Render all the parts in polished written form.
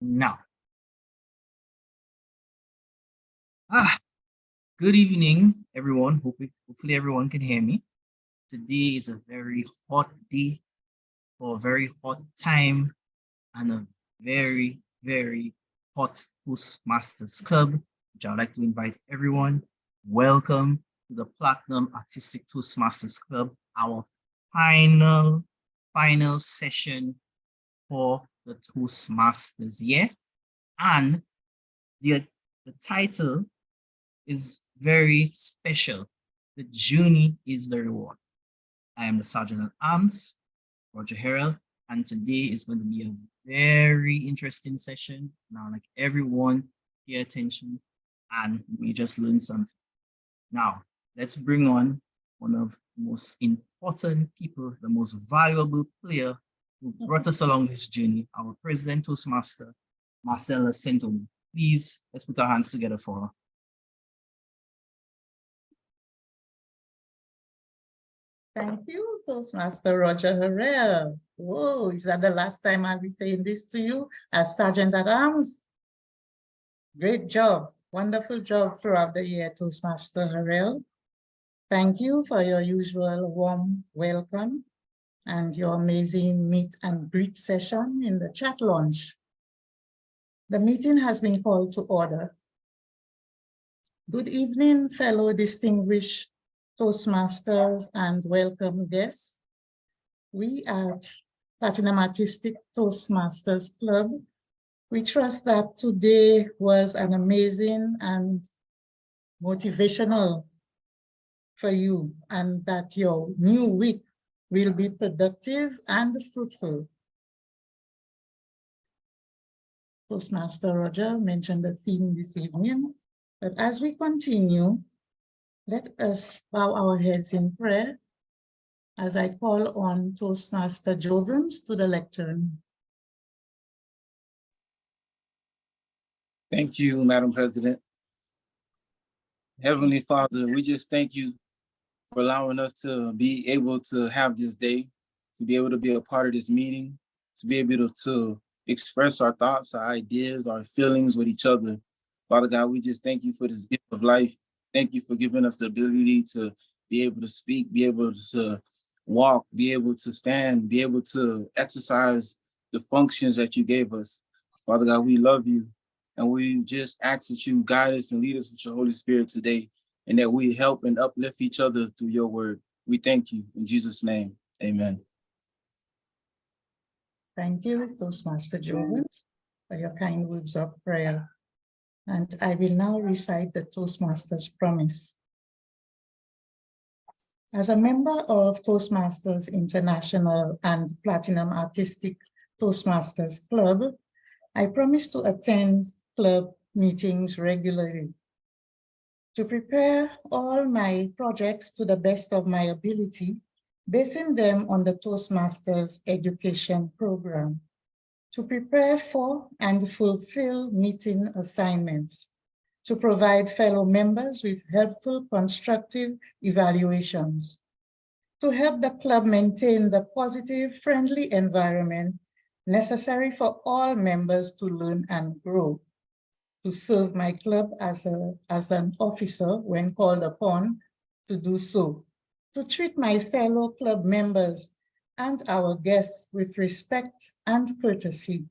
Now, ah, good evening, everyone. Hopefully everyone can hear me. Today is a very hot day for a very hot time and a very hot Toastmasters Club, which I'd like to invite everyone. Welcome to the Platinum Artistic Toastmasters Club, our final session for the Toastmasters year. And the title is very special. The journey is the reward. I am the Sergeant at Arms, Roger Harrell, and today is going to be a very interesting session. Now, like everyone, pay attention and we just learn something. Now, let's bring on one of the most important people, the most valuable player who brought us along this journey, our President Toastmaster, Marcella Sentome. Please, let's put our hands together for her. Thank you, Toastmaster Roger Harrell. Whoa, is that the last time I'll be saying this to you as Sergeant at Arms? Great job, wonderful job throughout the year, Toastmaster Harrell. Thank you for your usual warm welcome and your amazing meet and greet session in the chat lounge. The meeting has been called to order. Good evening, fellow distinguished Toastmasters and welcome guests. We at Platinum Artistic Toastmasters Club, we trust that today was an amazing and motivational for you and that your new week will be productive and fruitful. Toastmaster Roger mentioned the theme this evening, but as we continue, let us bow our heads in prayer as I call on Toastmaster Jovens to the lectern. Thank you, Madam President. Heavenly Father, we just thank you for allowing us to be able to have this day, to be able to be a part of this meeting, to be able to express our thoughts, our ideas, our feelings with each other. Father God, we just thank you for this gift of life. Thank you for giving us the ability to be able to speak, be able to walk, be able to stand, be able to exercise the functions that you gave us. Father God, we love you. And we just ask that you guide us and lead us with your Holy Spirit today, and that we help and uplift each other through your word. We thank you in Jesus' name. Amen. Thank you, Toastmaster Jovens, for your kind words of prayer. And I will now recite the Toastmasters promise. As a member of Toastmasters International and Platinum Artistic Toastmasters Club, I promise to attend club meetings regularly, to prepare all my projects to the best of my ability, basing them on the Toastmasters education program, to prepare for and fulfill meeting assignments, to provide fellow members with helpful, constructive evaluations, to help the club maintain the positive, friendly environment necessary for all members to learn and grow, to serve my club as an officer when called upon to do so, to treat my fellow club members and our guests with respect and courtesy,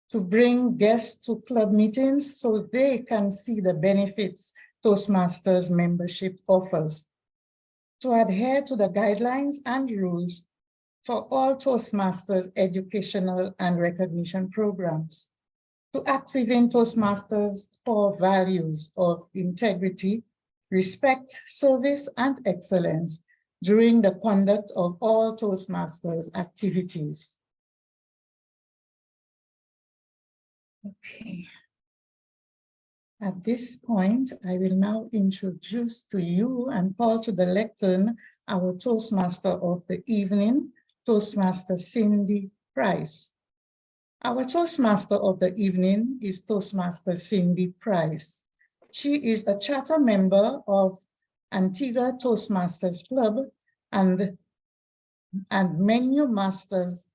to bring guests to club meetings so they can see the benefits Toastmasters membership offers, to adhere to the guidelines and rules for all Toastmasters educational and recognition programs, to act within Toastmasters' core values of integrity, respect, service, and excellence during the conduct of all Toastmasters activities. Okay. At this point, I will now introduce to you and call to the lectern our Toastmaster of the evening, Toastmaster Cindy Price. Our Toastmaster of the evening is Toastmaster Cindy Price. She is a charter member of Antigua Toastmasters Club and Menu Masters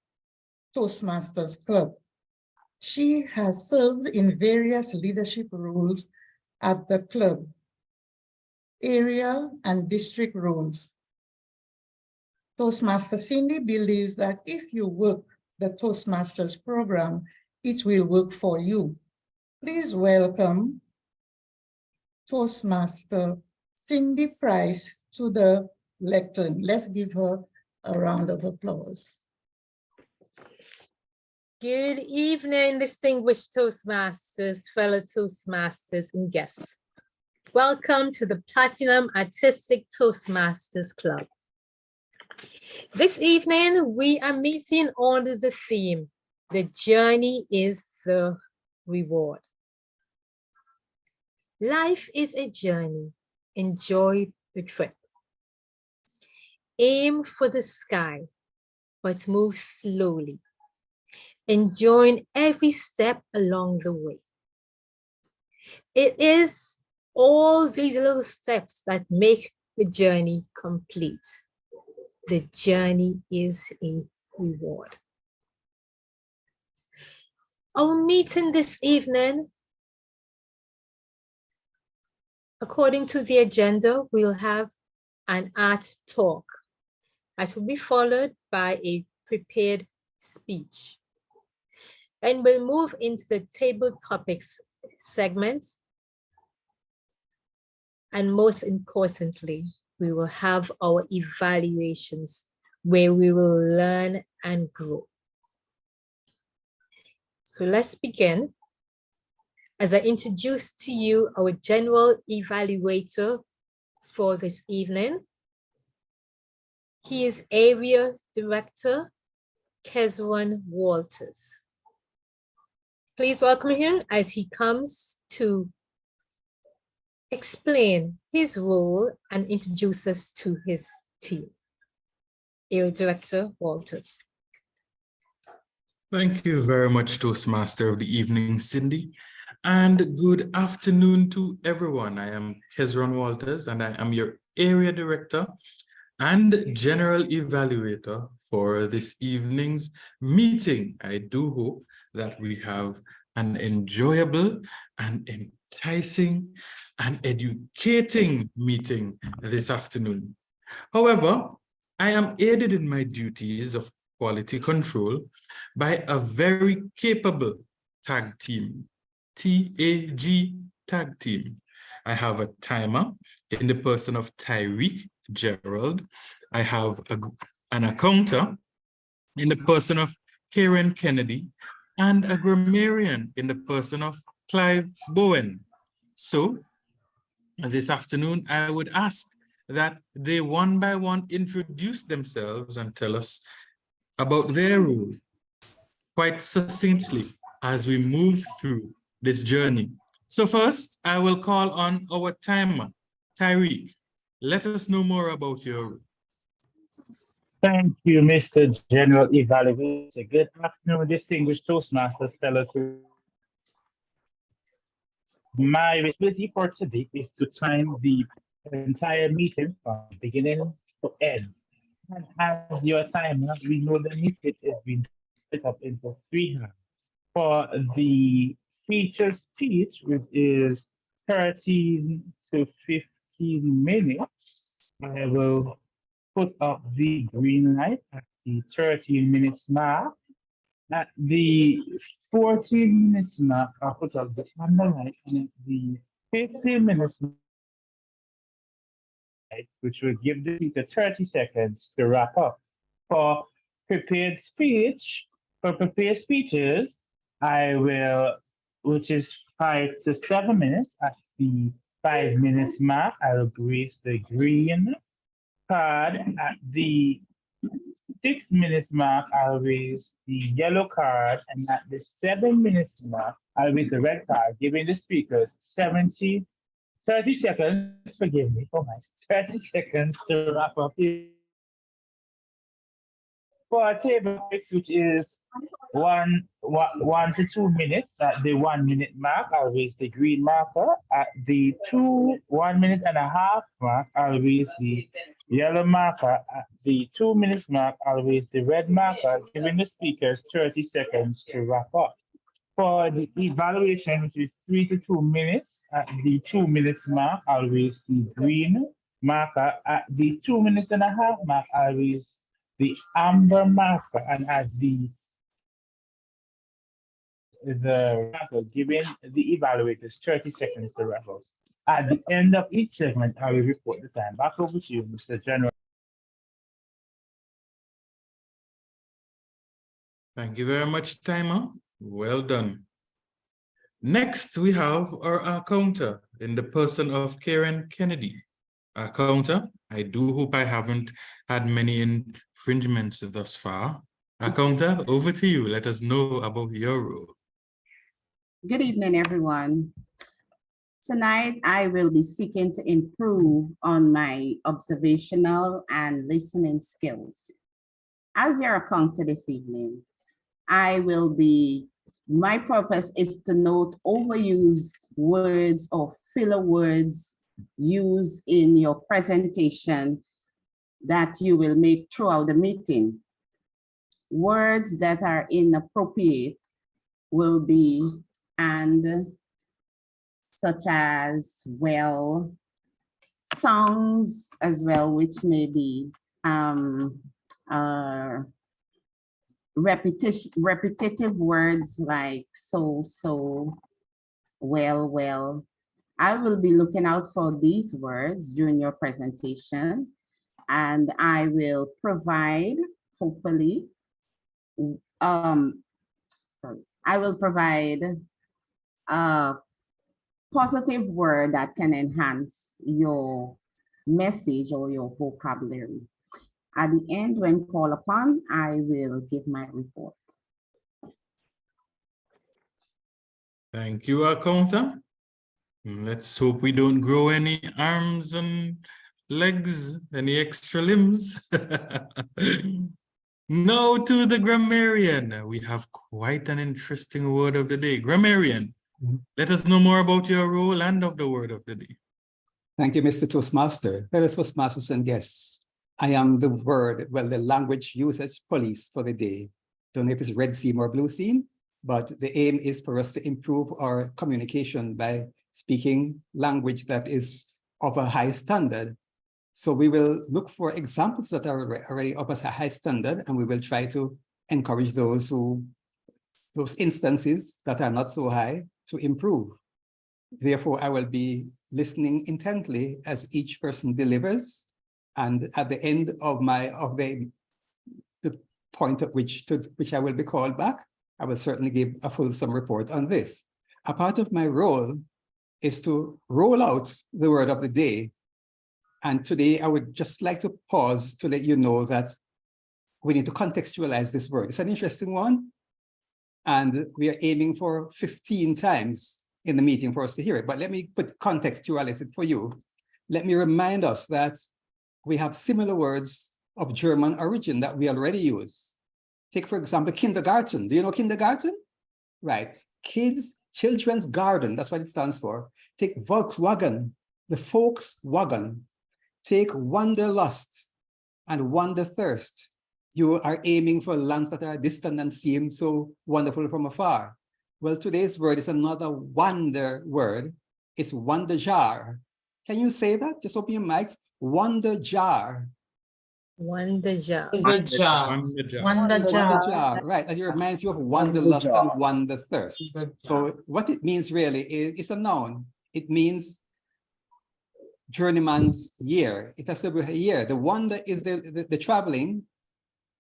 Toastmasters Club. She has served in various leadership roles at the club, area and district roles. Toastmaster Cindy believes that if you work the Toastmasters program, it will work for you. Please welcome Toastmaster Cindy Price to the lectern. Let's give her a round of applause. Good evening, distinguished Toastmasters, fellow Toastmasters, and guests. Welcome to the Platinum Artistic Toastmasters Club. This evening, we are meeting under the theme, The Journey is the Reward. Life is a journey. Enjoy the trip. Aim for the sky, but move slowly, enjoying every step along the way. It is all these little steps that make the journey complete. The journey is a reward. Our meeting this evening, according to the agenda, we'll have an art talk that will be followed by a prepared speech. Then we'll move into the table topics segment. And most importantly, we will have our evaluations where we will learn and grow. So let's begin. As I introduce to you our general evaluator for this evening. He is Area Director, Kezwan Walters. Please welcome him as he comes to explain his role and introduce us to his team. Area Director Walters. Thank you very much, Toastmaster of the evening, Cindy. And good afternoon to everyone. I am Kezron Walters, and I am your Area Director and General Evaluator for this evening's meeting. I do hope that we have an enjoyable and enticing and educating meeting this afternoon. However, I am aided in my duties of quality control by a very capable tag team, TAG tag team. I have a timer in the person of Tyreek Gerald. I have an accountant in the person of Karen Kennedy and a grammarian in the person of Clive Bowen. So this afternoon, I would ask that they one by one introduce themselves and tell us about their role quite succinctly as we move through this journey. So first, I will call on our timer, Tyreek. Let us know more about your role. Thank you, Mr. General Evaluator. Good afternoon, distinguished Toastmasters, fellow. My responsibility for today is to time the entire meeting from beginning to end. And as your timer, we know the meeting is being split up into 3 halves. For the feature speech, which is 13 to 15 minutes, I will put up the green light at the 13 minutes mark. At the 14 minutes mark, I'll put up the amber light, and at the 15 minutes mark, which will give the speaker 30 seconds to wrap up. For prepared speeches, I will, which is 5 to 7 minutes, at the 5 minutes mark, I will grease the green card. At the 6 minutes mark, I'll raise the yellow card, and at the 7 minutes mark, I'll raise the red card, giving the speakers 30 seconds, forgive me, 30 seconds to wrap up. For a table fix, which is 1 to 2 minutes, at the 1 minute mark, I'll raise the green marker. At the 1 minute and a half mark, I'll raise the yellow marker. At the 2 minutes mark, I'll raise the red marker, giving the speakers 30 seconds to wrap up. For the evaluation, which is 3 to 2 minutes, at the 2 minutes mark, always the green marker. At the 2 minutes and a half mark, always the amber marker. And at the marker, giving the evaluators 30 seconds to wrap up. At the end of each segment, I will report the time. Back over to you, Mr. General. Thank you very much, Timer. Well done. Next, we have our accountant in the person of Karen Kennedy. Accountant, I do hope I haven't had many infringements thus far. Accountant, over to you. Let us know about your role. Good evening, everyone. Tonight, I will be seeking to improve on my observational and listening skills. As your accountant this evening, my purpose is to note overused words or filler words used in your presentation that you will make throughout the meeting. Words that are inappropriate will be and such as, well, songs as well, which may be repetitive words like so, well. I will be looking out for these words during your presentation, and I will provide, hopefully, I will provide a positive word that can enhance your message or your vocabulary. At the end, when called upon, I will give my report. Thank you, accountant. Let's hope we don't grow any arms and legs, any extra limbs. Now to the grammarian. We have quite an interesting word of the day. Grammarian, let us know more about your role and of the word of the day. Thank you, Mr. Toastmaster. Fellow Toastmasters and guests, I am the language used as police for the day. Don't know if it's red seam or blue seam, but the aim is for us to improve our communication by speaking language that is of a high standard. So we will look for examples that are already of a high standard, and we will try to encourage those instances that are not so high to improve. Therefore, I will be listening intently as each person delivers, and at the end of the point at which I will be called back, I will certainly give a fulsome report on this. A part of my role is to roll out the word of the day. And today I would just like to pause to let you know that we need to contextualize this word. It's an interesting one, and we are aiming for 15 times in the meeting for us to hear it. But let me contextualize it for you. Let me remind us that we have similar words of German origin that we already use. Take, for example, kindergarten. Do you know kindergarten? Right. Children's garden, that's what it stands for. Take Volkswagen, the Volkswagen. Take wanderlust and wanderthirst. You are aiming for lands that are distant and seem so wonderful from afar. Well, today's word is another wonder word. It's wonderjar. Can you say that? Just open your mics. Wonderjar. Wonderjar. Wonderjar, right. And it reminds you of wanderlust and wanderthirst. So what it means really is it's a noun. It means journeyman's year. It has to be a year. The wander is the traveling,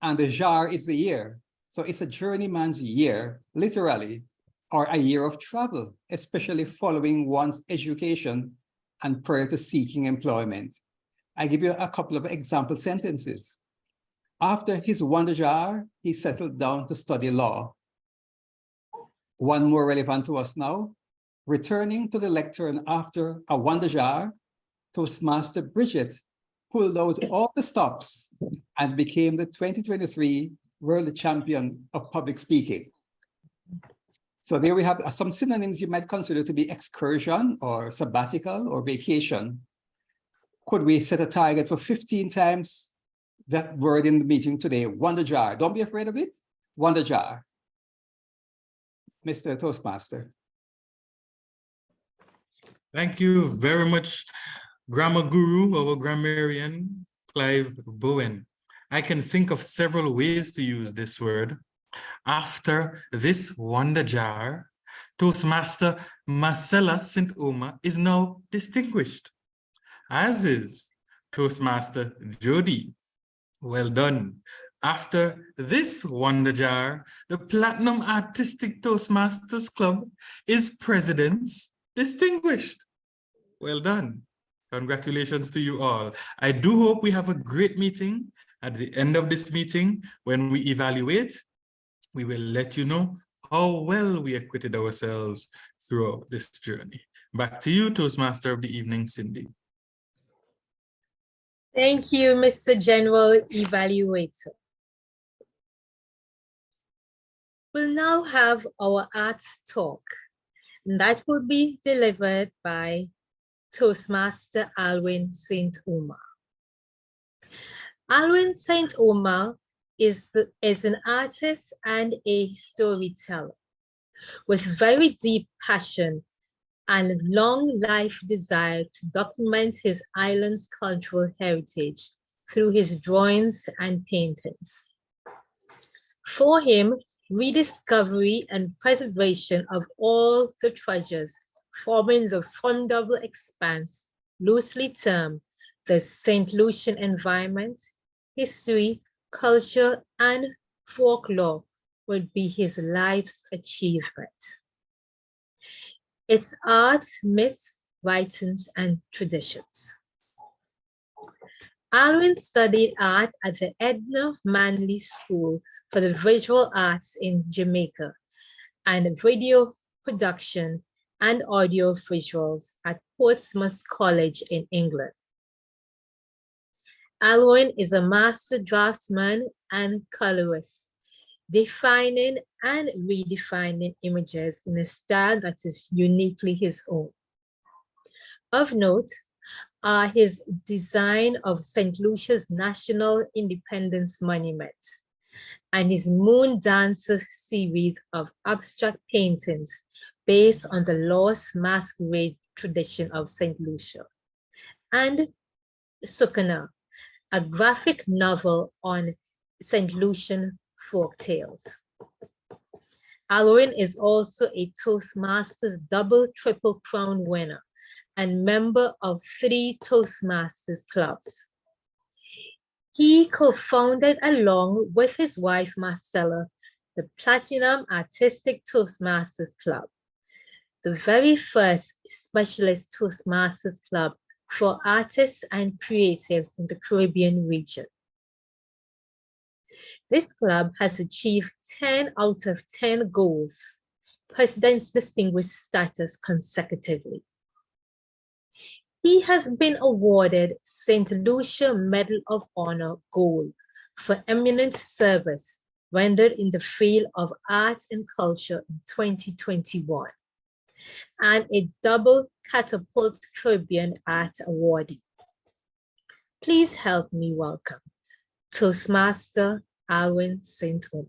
and the jar is the year. So it's a journeyman's year, literally, or a year of travel, especially following one's education and prior to seeking employment. I give you a couple of example sentences. After his wanderjar, he settled down to study law. One more relevant to us now. Returning to the lectern after a wanderjar, Toastmaster Bridget pulled out all the stops and became the 2023 World Champion of Public Speaking. So there we have some synonyms you might consider to be excursion or sabbatical or vacation. Could we set a target for 15 times that word in the meeting today? Wonderjar. Don't be afraid of it. Wonderjar. Mr. Toastmaster. Thank you very much, Grammar Guru, our grammarian, Clive Bowen. I can think of several ways to use this word. After this wonder jar, Toastmaster Marcella St. Omer is now distinguished, as is Toastmaster Jody. Well done. After this wonder jar, the Platinum Artistic Toastmasters Club is President's distinguished. Well done. Congratulations to you all. I do hope we have a great meeting. At the end of this meeting, when we evaluate, we will let you know how well we acquitted ourselves throughout this journey. Back to you, Toastmaster of the evening, Cindy. Thank you, Mr. General Evaluator. We'll now have our arts talk, and that will be delivered by Toastmaster Alwyn St. Omer. Alwyn St. Omer is an artist and a storyteller with very deep passion and long life desire to document his island's cultural heritage through his drawings and paintings. For him, rediscovery and preservation of all the treasures forming the formidable expanse, loosely termed the St. Lucian environment, history, culture, and folklore would be his life's achievement. Its arts, myths, writings, and traditions. Alwyn studied art at the Edna Manley School for the Visual Arts in Jamaica and video production and audio visuals at Portsmouth College in England. Alwyn is a master draftsman and colorist, defining and redefining images in a style that is uniquely his own. Of note are his design of St. Lucia's National Independence Monument and his Moon Dancer series of abstract paintings based on the lost masquerade tradition of St. Lucia, and Sukana, a graphic novel on St. Lucian folk tales. Alwyn is also a Toastmasters double triple crown winner and member of 3 Toastmasters clubs. He co-founded along with his wife Marcella the Platinum Artistic Toastmasters Club, the very first specialist Toastmasters club for artists and creatives in the Caribbean region. This club has achieved 10 out of 10 goals, President's Distinguished status consecutively. He has been awarded St. Lucia Medal of Honor Gold for eminent service rendered in the field of art and culture in 2021, and a double Catapult Caribbean Art Awardee. Please help me welcome Toastmaster Alwyn St. Omer.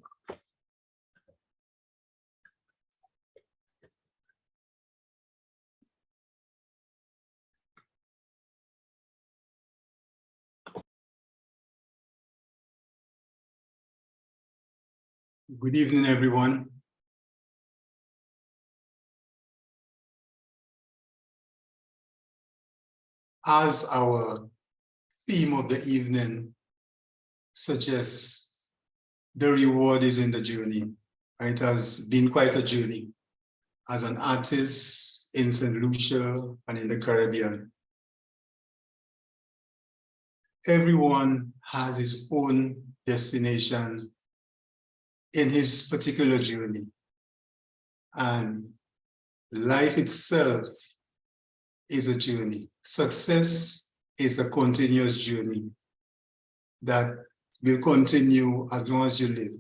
Good evening, everyone. As our theme of the evening suggests, the reward is in the journey. It has been quite a journey as an artist in St. Lucia and in the Caribbean. Everyone has his own destination in his particular journey. And life itself is a journey. Success is a continuous journey that will continue as long as you live.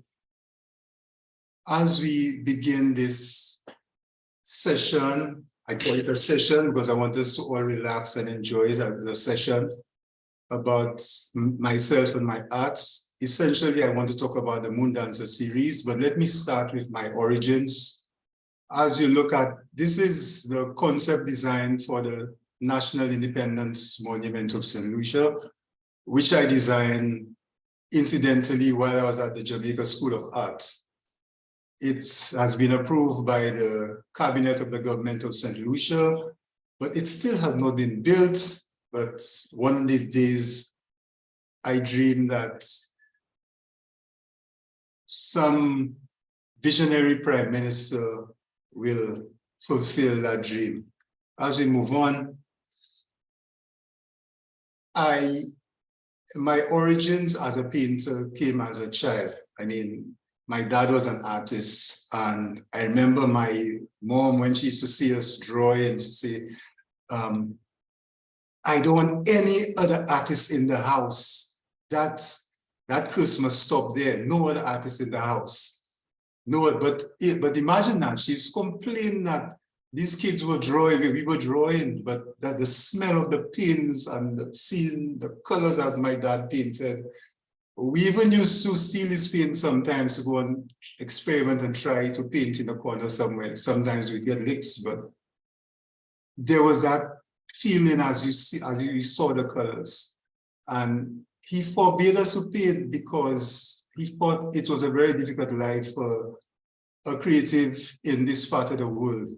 As we begin this session, I call it a session because I want us to all relax and enjoy it as a session about myself and my arts. Essentially, I want to talk about the Moon Dancer series, but let me start with my origins as you look at, this is the concept design for the National Independence Monument of St. Lucia, which I designed incidentally while I was at the Jamaica School of Arts. It has been approved by the cabinet of the government of St. Lucia, but it still has not been built. But one of these days, I dream that some visionary prime minister will fulfill that dream. As we move on, my origins as a painter came as a child. I mean, my dad was an artist, and I remember my mom, when she used to see us drawing, she'd say, I don't want any other artist in the house. That curse must stop there. No other artist in the house. No, but imagine that she's complaining that these kids were drawing, we were drawing, but that the smell of the pins and seeing the colors as my dad painted. We even used to steal his paint sometimes to go and experiment and try to paint in a corner somewhere. Sometimes we get licks, but there was that feeling as you saw the colors. And he forbade us to paint because he thought it was a very difficult life for a creative in this part of the world.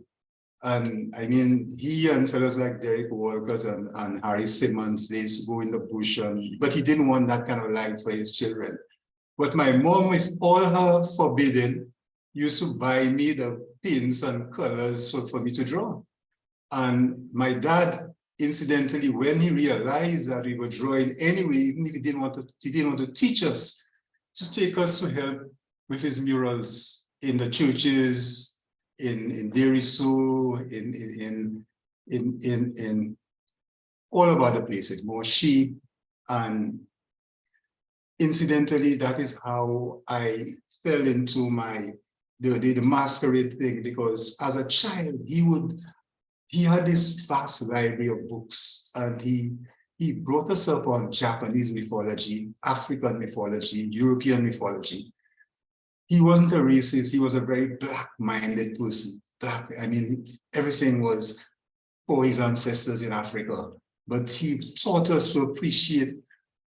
And I mean, he and fellows like Derek Walkers and Harry Simmons, they used to go in the bush, but he didn't want that kind of life for his children. But my mom, with all her forbidding, used to buy me the pins and colors for me to draw. And my dad, incidentally, when he realized that we were drawing anyway, even if he didn't want to teach us, to take us to help with his murals in the churches, in Deriso, in all about the places, Moshi. And incidentally, that is how I fell into the masquerade thing, because as a child, he had this vast library of books, and he brought us up on Japanese mythology, African mythology, European mythology. He wasn't a racist, he was a very black-minded person. Black, I mean, everything was for his ancestors in Africa. But he taught us to appreciate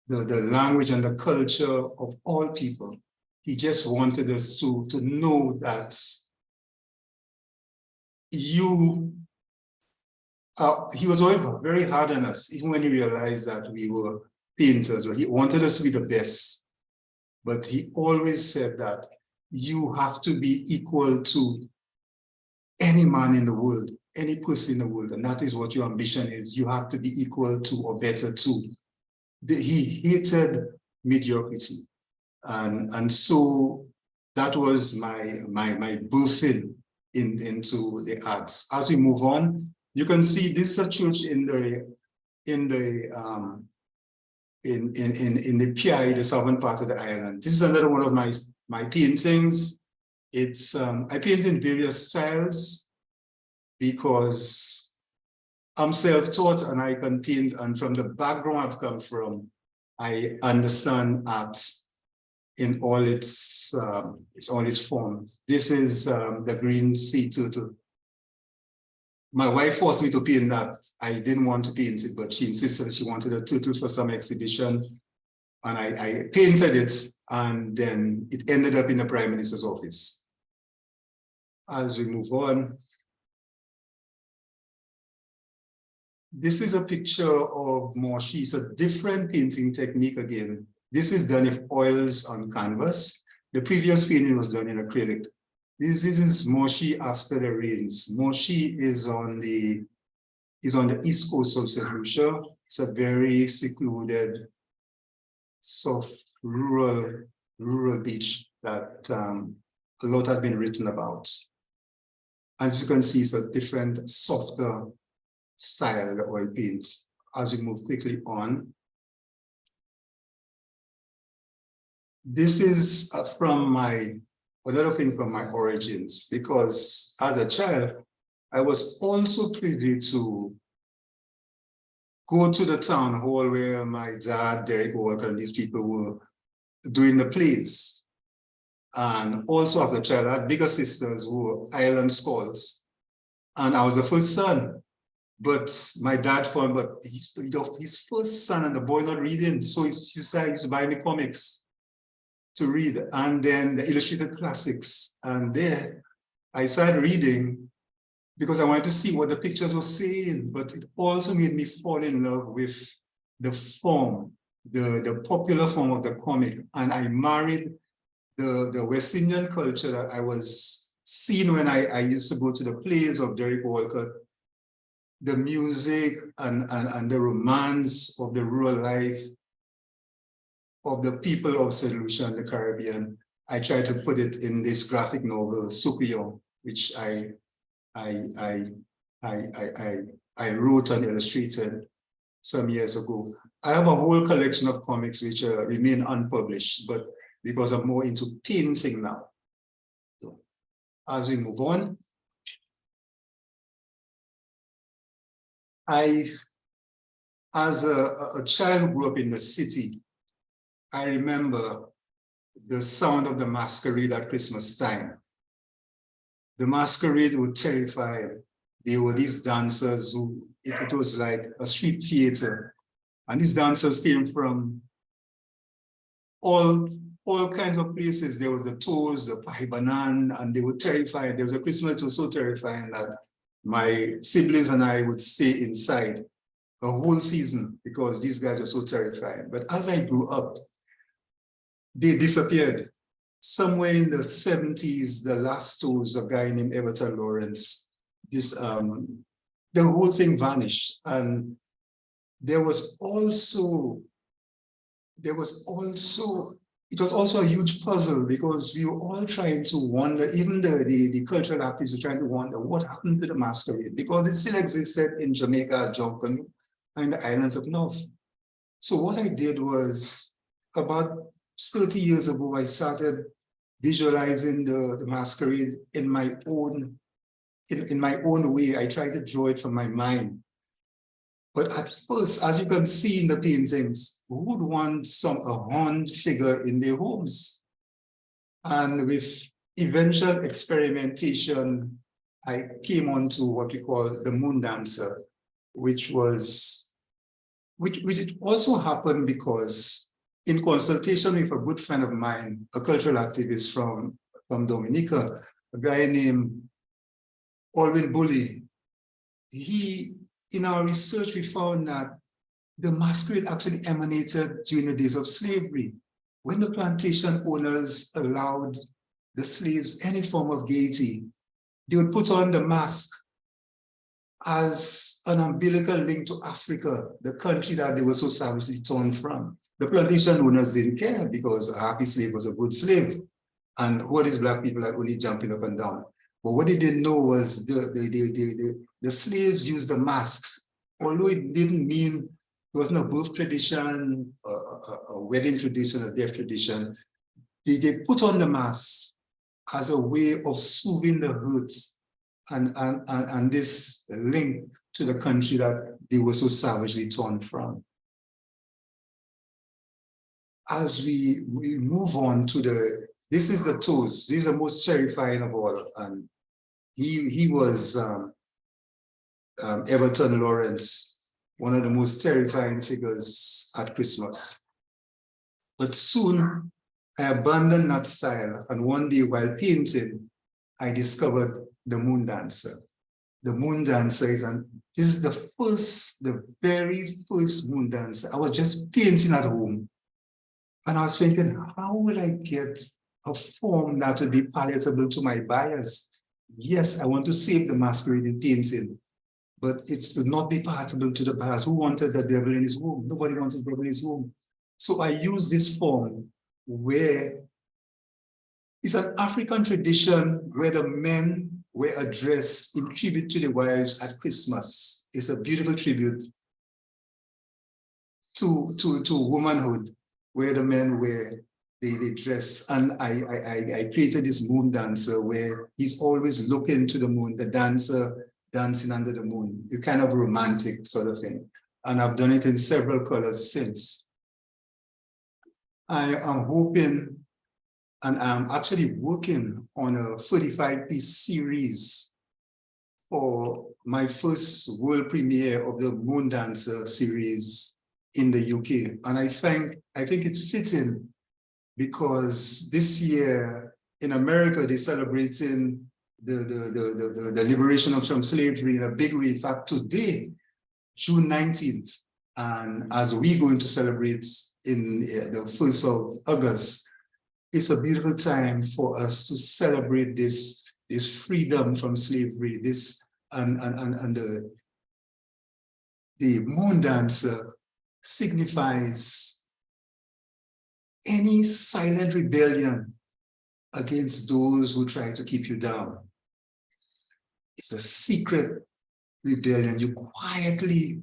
the language and the culture of all people. He just wanted us to know that he was always very hard on us, even when he realized that we were painters. He wanted us to be the best. But he always said that you have to be equal to any man in the world, any person in the world, and that is what your ambition is. You have to be equal to or better to. He hated mediocrity, and so that was my birthing into the arts. As we move on, you can see this is a church in the PI, the southern part of the island. This is another one of my paintings. It's I paint in various styles because I'm self-taught and I can paint, and from the background I've come from, I understand art in all its forms. This is the green sea turtle. My wife forced me to paint that. I didn't want to paint it, but she insisted she wanted a turtle for some exhibition. And I painted it, and then it ended up in the Prime Minister's office. As we move on, this is a picture of Moshi. It's a different painting technique again. This is done with oils on canvas. The previous painting was done in acrylic. This is Moshi after the rains. Moshi is on the east coast of St. Lucia. It's a very secluded, soft, rural beach that a lot has been written about. As you can see, it's a different, softer style, the oil paint. As we move quickly on, this is another thing from my origins, because as a child, I was also privy to go to the town hall where my dad, Derek Walker, and these people were doing the plays. And also as a child, I had bigger sisters who were island scholars. And I was the first son. But my dad found, but his first son and the boy not reading. So he used to buy me comics to read, and then the illustrated classics. And there I started reading because I wanted to see what the pictures were saying, but it also made me fall in love with the form, the popular form of the comic. And I married the West Indian culture that I was seeing when I used to go to the plays of Derek Walcott, the music and the romance of the rural life of the people of St. Lucia and the Caribbean. I tried to put it in this graphic novel, Sukiyo, which I wrote and illustrated some years ago. I have a whole collection of comics which remain unpublished, but because I'm more into painting now. So, as we move on, as a child who grew up in the city, I remember the sound of the masquerade at Christmas time. The masquerade would terrify. There were these dancers who, it was like a street theater. And these dancers came from all kinds of places. There was the Toes, the Pahibanan, and they were terrifying. There was a Christmas that was so terrifying that my siblings and I would stay inside a whole season because these guys were so terrifying. But as I grew up, they disappeared. Somewhere in the 70s, the last tours, a guy named Everton Lawrence, the whole thing vanished. And it was also a huge puzzle because we were all trying to wonder, even the cultural activists were trying to wonder what happened to the masquerade, because it still existed in Jamaica, Jonquil, and the islands up north. So what I did was, about 30 years ago, I started visualizing the masquerade in my own way. I tried to draw it from my mind. But at first, as you can see in the paintings, who would want a horned figure in their homes? And with eventual experimentation, I came on to what we call the moon dancer, which it also happened because in consultation with a good friend of mine, a cultural activist from Dominica, a guy named Alwyn, in our research, we found that the masquerade actually emanated during the days of slavery, when the plantation owners allowed the slaves any form of gaiety. They would put on the mask as an umbilical link to Africa, the country that they were so savagely torn from. The plantation owners didn't care because a happy slave was a good slave. And who are these black people that only jumping up and down? But what they didn't know was the slaves used the masks, although it didn't mean, it wasn't a birth tradition, a wedding tradition, a death tradition. They put on the mask as a way of soothing the hurts and this link to the country that they were so savagely torn from. As we move on to this is the Toes. These are the most terrifying of all. And he was Everton Lawrence, one of the most terrifying figures at Christmas. But soon I abandoned that style. And one day while painting, I discovered the moon dancer. The moon dancer this is the very first moon dancer. I was just painting at home. And I was thinking, how will I get a form that would be palatable to my buyers? Yes, I want to save the masquerade in painting, but it would not be palatable to the buyers. Who wanted the devil in his home? Nobody wanted the devil in his home. So I use this form where it's an African tradition where the men were addressed in tribute to the wives at Christmas. It's a beautiful tribute to womanhood, where the men they dress. And I created this moon dancer where he's always looking to the moon, the dancer dancing under the moon, a kind of romantic sort of thing. And I've done it in several colors since. I am hoping And I'm actually working on a 45-piece series for my first world premiere of the Moon Dancer series in the UK. And I think it's fitting because this year in America, they're celebrating the liberation from slavery in a big way. In fact, today, June 19th, and as we're going to celebrate in the 1st of August, it's a beautiful time for us to celebrate this freedom from slavery, and the moon dancer signifies any silent rebellion against those who try to keep you down. It's a secret rebellion. You quietly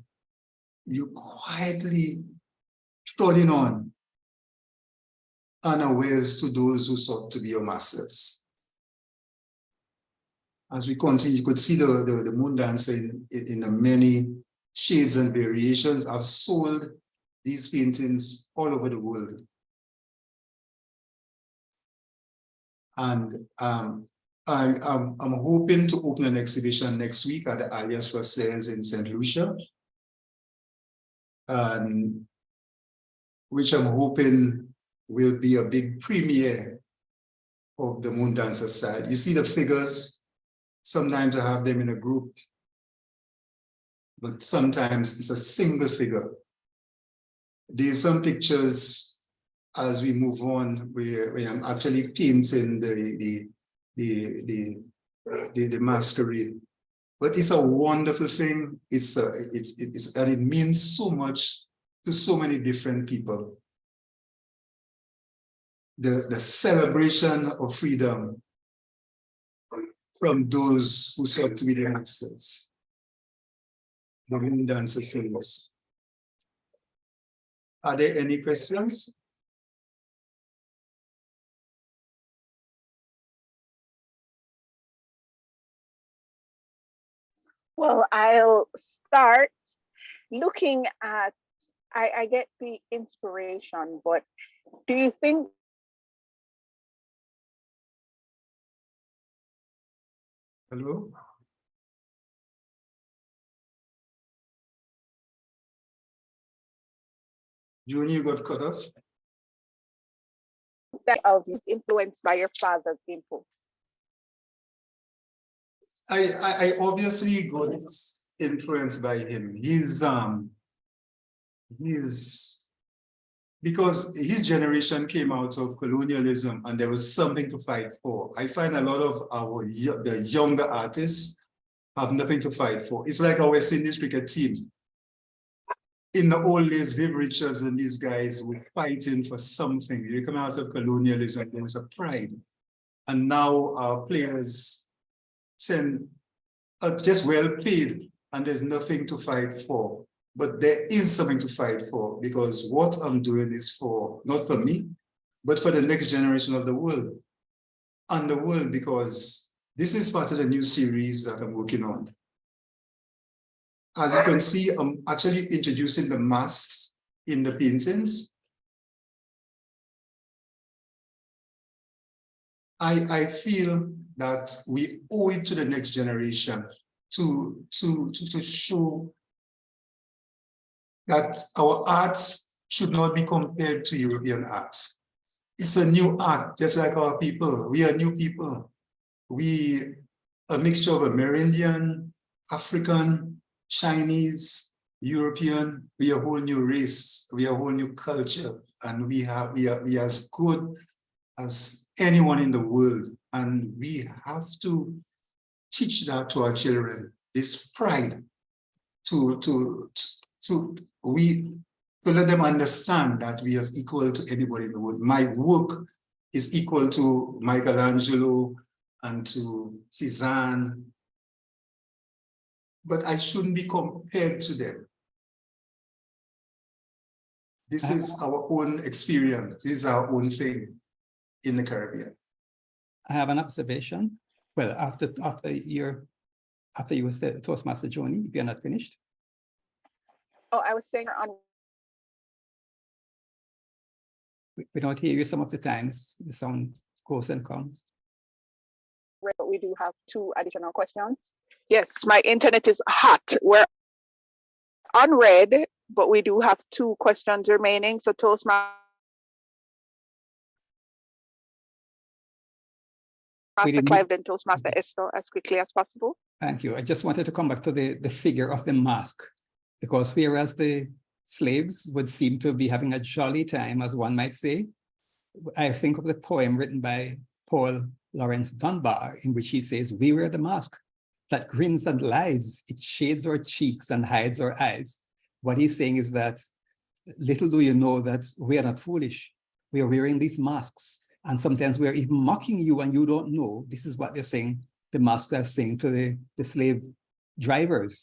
studying on, unawares to those who sought to be your masters. As we continue, you could see the moon dancer in the many shades and variations. I've sold these paintings all over the world. And I'm hoping to open an exhibition next week at the Alliance for Sales in St. Lucia, which I'm hoping will be a big premiere of the moon dancer side. You see the figures, sometimes I have them in a group, but sometimes it's a single figure. There's some pictures as we move on where I'm actually painting the masquerade. But it's a wonderful thing. And it means so much to so many different people. The celebration of freedom from those who sought to be the masters. The moon dancer series. Are there any questions? Well, I'll start looking at, I get the inspiration, but do you think Hello? Junior, you got cut off? that of is influenced by your father's input? I obviously got influenced by him. Because his generation came out of colonialism and there was something to fight for. I find a lot of the younger artists have nothing to fight for. It's like our West Indies cricket team. In the old days, Viv Richards and these guys were fighting for something. They come out of colonialism, there was a pride. And now our players are just well paid and there's nothing to fight for. But there is something to fight for because what I'm doing is for, not for me, but for the next generation of the world. And the world, because this is part of the new series that I'm working on. As you can see, I'm actually introducing the masks in the paintings. I feel that we owe it to the next generation to show that our arts should not be compared to European arts. It's a new art, just like our people. We are new people. We a mixture of Amerindian, African, Chinese, European. We are a whole new race. We are a whole new culture, and we are as good as anyone in the world. And we have to teach that to our children. This pride to let them understand that we are equal to anybody in the world. My work is equal to Michelangelo and to Cézanne, but I shouldn't be compared to them. This is our own experience. This is our own thing in the Caribbean. I have an observation. Well, after you was the Toastmaster Joni, if you're not finished. Oh, I was saying on. We don't hear you some of the times. The sound goes and comes. But we do have 2 additional questions. Yes, my internet is hot. We're on red, but we do have 2 questions remaining. So Toastmaster Clive, then Toastmaster Esther, as quickly as possible. Thank you. I just wanted to come back to the figure of the mask, because whereas the slaves would seem to be having a jolly time, as one might say, I think of the poem written by Paul Laurence Dunbar, in which he says, "We wear the mask that grins and lies. It shades our cheeks and hides our eyes." What he's saying is that little do you know that we are not foolish. We are wearing these masks, and sometimes we're even mocking you and you don't know. This is what they're saying, the masks are saying to the slave drivers.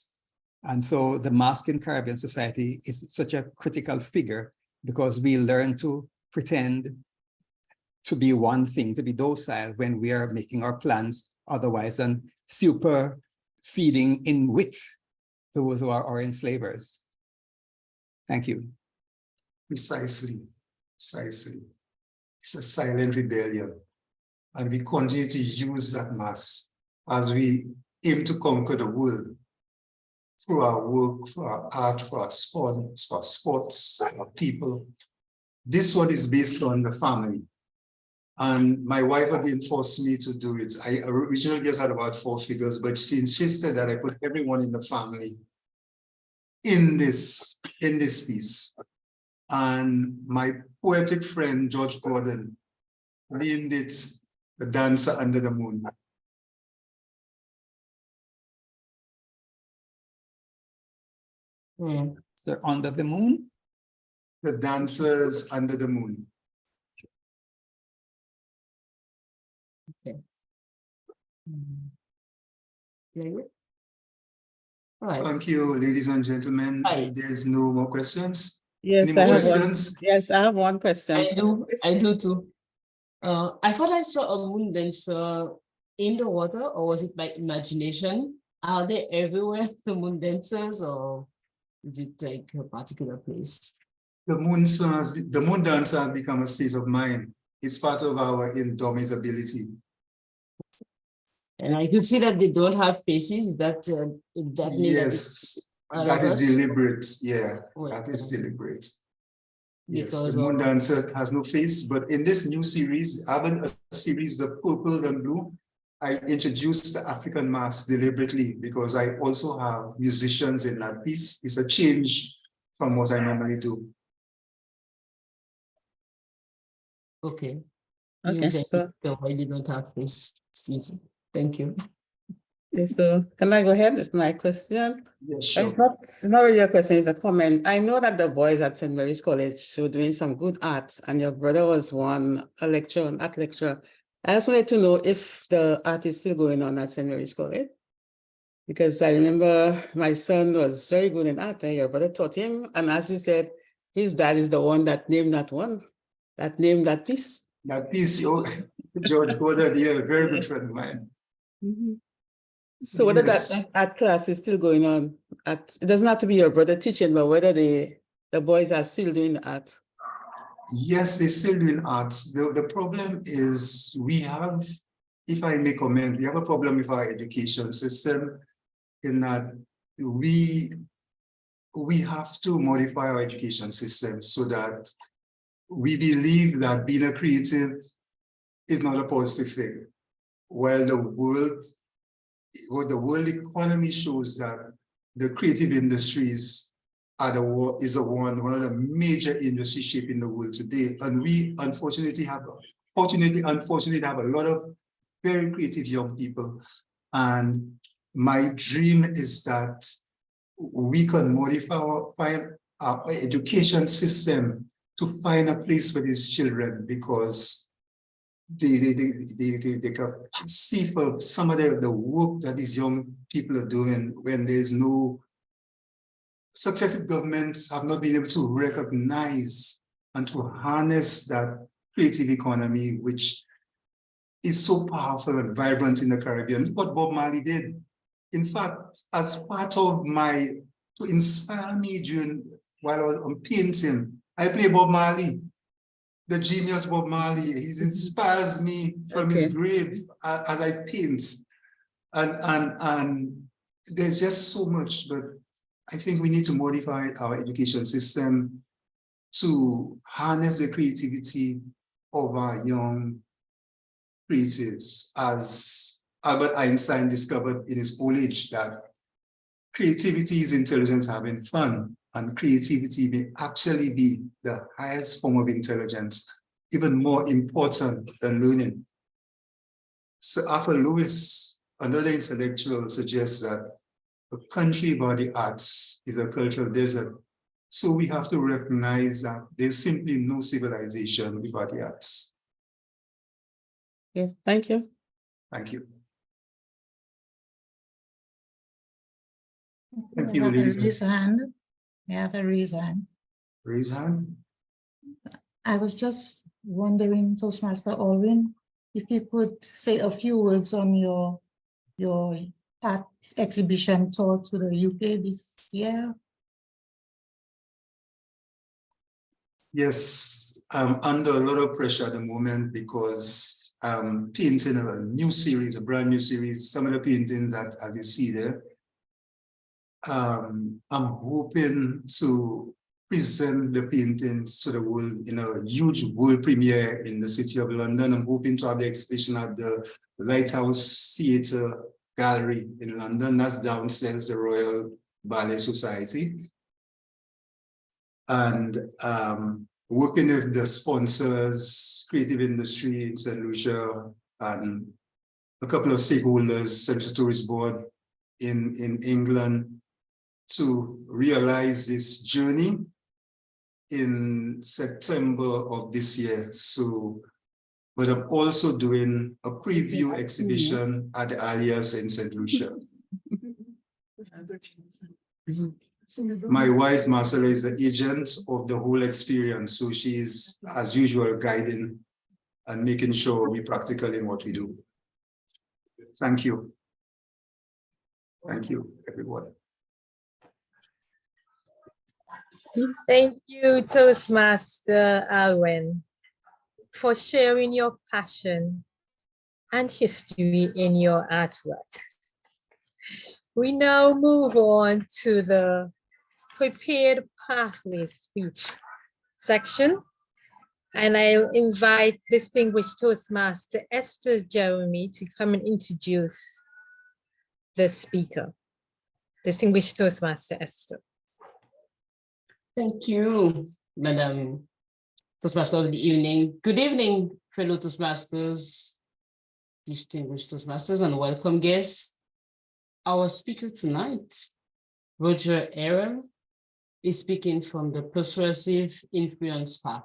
And so the mask in Caribbean society is such a critical figure, because we learn to pretend to be one thing, to be docile when we are making our plans otherwise, and superseding in wit those who are our enslavers. Thank you. Precisely. It's a silent rebellion. And we continue to use that mask as we aim to conquer the world through our work, for our art, for our sports, our people. This one is based on the family. And my wife again forced me to do it. I originally just had about 4 figures, but she insisted that I put everyone in the family in this piece. And my poetic friend, George Gordon, named it The Dancer Under the Moon. So under the moon? The Dancers Under the Moon. Okay. Right. Thank you, ladies and gentlemen. Right. There's no more questions. Yes, Any more I have one. questions? Yes, I have one question. I do too. I thought I saw a moon dancer in the water, or was it my imagination? Are they everywhere, the moon dancers, or is it like a particular place? The moon dancer has become a state of mind. It's part of our indomitability. And I could see that they don't have faces. That means Yes, that is deliberate. Yeah, that is deliberate. Yes, Because the moon dancer has no face, but in this new series, having a series of purple and blue, I introduced the African mask deliberately because I also have musicians in that piece. It's a change from what I normally do. Okay. Okay, so I did not have face. Thank you. okay, so can I go ahead with my question? Yeah, sure. It's not really a question, it's a comment. I know that the boys at St. Mary's College were doing some good art, and your brother was an art lecturer. I just wanted to know if the art is still going on at St. Mary's College. Because I remember my son was very good in art, and your brother taught him. And as you said, his dad is the one that named that piece. That piece, George Gordon, yeah, a very good friend of mine. So whether Yes. that art class is still going on, it doesn't have to be your brother teaching, but whether the boys are still doing the art. Yes, they're still doing art. The problem is we have, if I may comment, we have a problem with our education system in that we have to modify our education system so that we believe that being a creative is not a positive thing. While the world economy shows that the creative industries are one of the major industries shaping the world today. And we unfortunately have a lot of very creative young people. And my dream is that we can modify our education system to find a place for these children, because they can see for some of the work that these young people are doing when there's no successive governments have not been able to recognize and to harness that creative economy, which is so powerful and vibrant in the Caribbean. It's what Bob Marley did. In fact, as part of to inspire me while I was painting, I play Bob Marley. the genius Bob Marley. He inspires me from his Okay. grave as I paint. And there's just so much, but I think we need to modify our education system to harness the creativity of our young creatives. As Albert Einstein discovered in his old age, that creativity is intelligence having fun, and creativity may actually be the highest form of intelligence, even more important than learning. So Arthur Lewis, another intellectual, suggests that a country without the arts is a cultural desert. So we have to recognize that there's simply no civilization without the arts. Okay, thank you. Thank you. We Thank you, have a ladies. raised hand. We have a raised hand. Raise hand. I was just wondering, Toastmaster Alwyn, if you could say a few words on your art exhibition tour to the UK this year. Yes, I'm under a lot of pressure at the moment because I'm painting a new series, a brand new series. Some of the paintings that as you see there, I'm hoping to present the paintings to the world in a huge world premiere in the city of London. I'm hoping to have the exhibition at the Lighthouse Theatre Gallery in London. That's downstairs, the Royal Ballet Society. And working with the sponsors, creative industry in St. Lucia, and a couple of stakeholders, Central Tourist Board in England, to realize this journey in September of this year. So, but I'm also doing a preview exhibition at the Alias in St. Lucia. My wife, Marcella, is the agent of the whole experience. So she's, as usual, guiding and making sure we're practical in what we do. Thank you. Thank you, everyone. Thank you, Toastmaster Alwyn, for sharing your passion and history in your artwork. We now move on to the prepared pathway speech section, and I'll invite distinguished Toastmaster Esther Jeremy to come and introduce the speaker. Distinguished Toastmaster Esther. Thank you, Madam Toastmaster of the evening. Good evening, fellow Toastmasters, distinguished Toastmasters, and welcome guests. Our speaker tonight, Roger Aaron, is speaking from the Persuasive Influence path.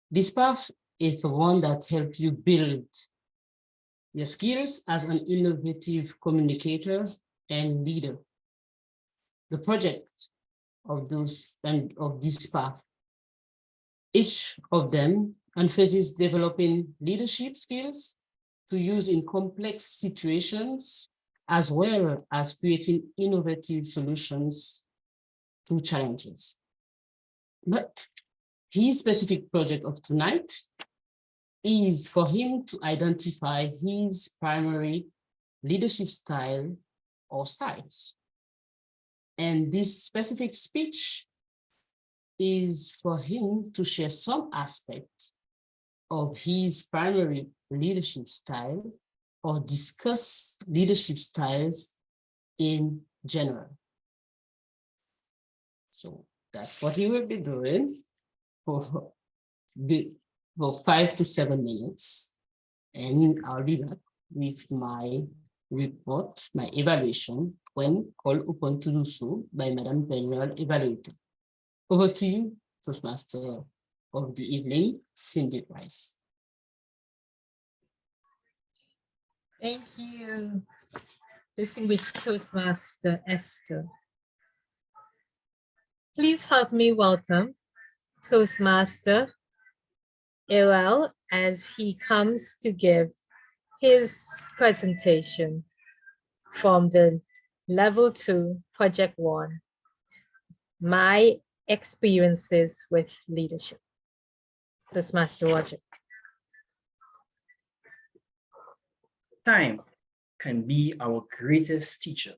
This path is the one that helps you build your skills as an innovative communicator and leader. The project of this path, each of them emphasizes developing leadership skills to use in complex situations, as well as creating innovative solutions to challenges. But his specific project of tonight is for him to identify his primary leadership style or styles. And this specific speech is for him to share some aspect of his primary leadership style or discuss leadership styles in general. So that's what he will be doing for 5 to 7 minutes. And I'll be back with my report, my evaluation, when called upon to do so by Madam General Evaluator. Over to you, Toastmaster of the evening, Cindy Rice. Thank you, distinguished Toastmaster Esther. Please help me welcome Toastmaster Ewell as he comes to give his presentation from the Level 2, Project 1, My Experiences with Leadership. Toastmaster Roger. Time can be our greatest teacher,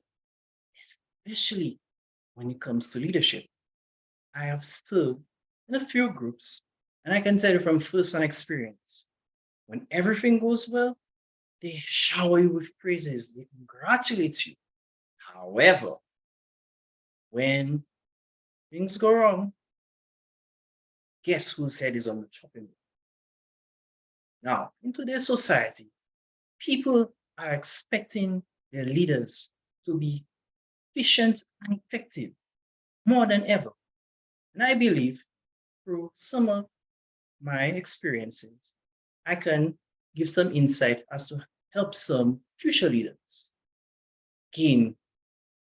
especially when it comes to leadership. I have served in a few groups, and I can tell you from first-hand experience, when everything goes well, they shower you with praises, they congratulate you. However, when things go wrong, guess whose head is on the chopping block? Now, in today's society, people are expecting their leaders to be efficient and effective more than ever. And I believe through some of my experiences, I can give some insight as to help some future leaders gain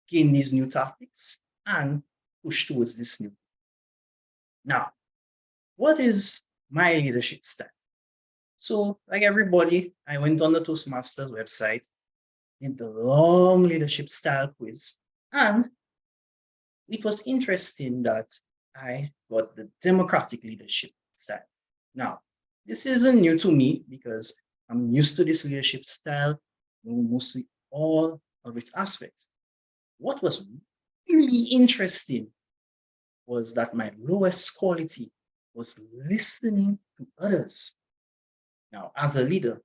these new tactics and push towards this new. Now, what is my leadership style? So, like everybody, I went on the Toastmasters website, did the long leadership style quiz, and it was interesting that I got the democratic leadership style. Now, this isn't new to me because I'm used to this leadership style, mostly all of its aspects. What was really interesting was that my lowest quality was listening to others. Now, as a leader,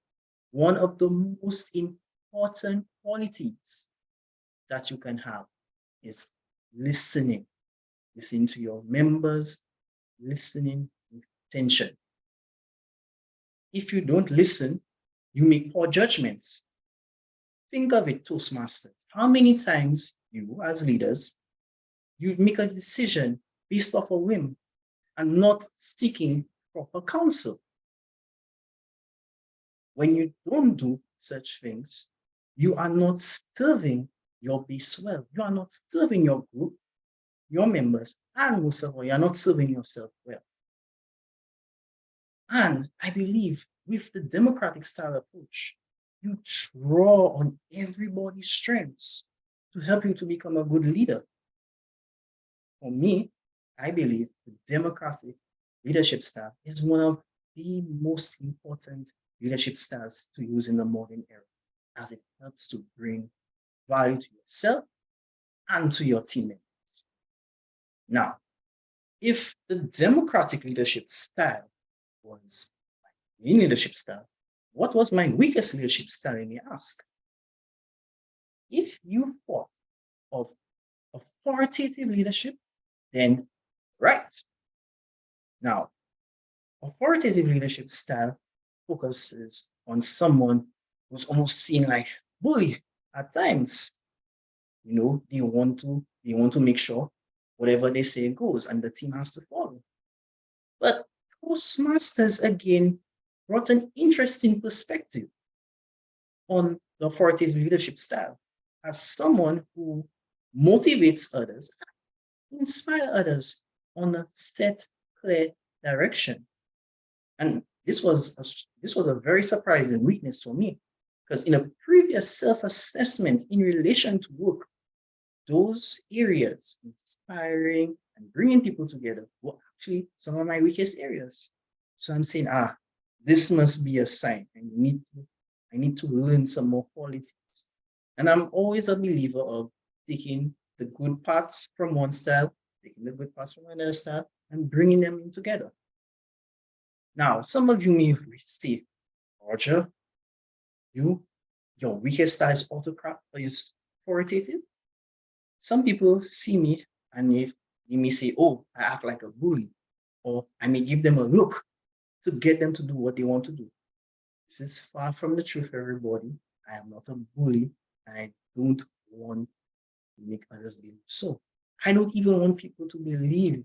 one of the most important qualities that you can have is listening. Listening to your members, listening with attention. If you don't listen, you make poor judgments. Think of it, Toastmasters. How many times you, as leaders, you make a decision based off a whim and not seeking proper counsel? When you don't do such things, you are not serving your base well. You are not serving your group, your members, and most of all, you are not serving yourself well. And I believe with the democratic style approach, you draw on everybody's strengths to help you to become a good leader. For me, I believe the democratic leadership style is one of the most important leadership styles to use in the modern era, as it helps to bring value to yourself and to your team members. Now, if the democratic leadership style was my main leadership style, what was my weakest leadership style, you may ask? If you thought of authoritative leadership, then right. Now, authoritative leadership style focuses on someone who's almost seen like bully at times. You know, they want to make sure whatever they say goes and the team has to follow. But Toastmasters again brought an interesting perspective on the authoritative leadership style as someone who motivates others, inspire others on a set, clear direction. And this was a very surprising weakness for me, because in a previous self-assessment in relation to work, those areas, inspiring and bringing people together, were actually some of my weakest areas. So I'm saying, this must be a sign. I need to learn some more qualities. And I'm always a believer of taking the good parts from one style, taking the good parts from another style, and bringing them in together. Now, some of you may say, Roger, your weakest style is autocrat or is authoritative. Some people see me and they may say, oh, I act like a bully, or I may give them a look to get them to do what they want to do. This is far from the truth, everybody. I am not a bully. I don't want to make others believe so. I don't even want people to believe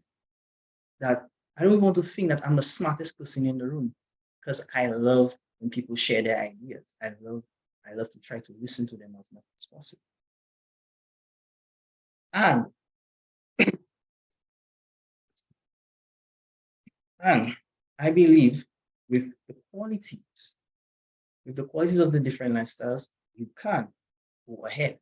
that, I don't want to think that I'm the smartest person in the room, because I love when people share their ideas. I love to try to listen to them as much as possible. And I believe with the qualities of the different lifestyles, you can go ahead.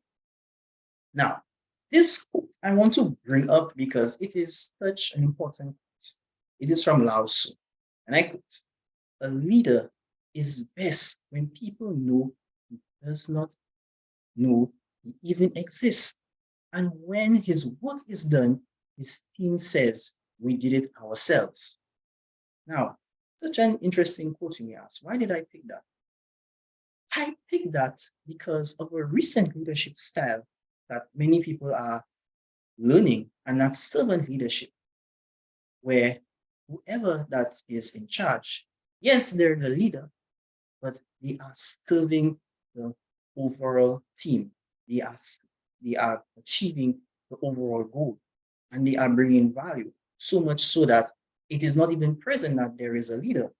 Now, this quote I want to bring up because it is such an important quote. It is from Lao Tzu. And I quote, a leader is best when people know he does not know he even exists. And when his work is done, his team says, we did it ourselves. Now, such an interesting quote you may ask. Why did I pick that? I picked that because of a recent leadership style that many people are learning, and that's servant leadership, where whoever that is in charge, yes, they're the leader, but they are serving the overall team. They are, they are achieving the overall goal, and they are bringing value, so much so that it is not even present that there is a leader.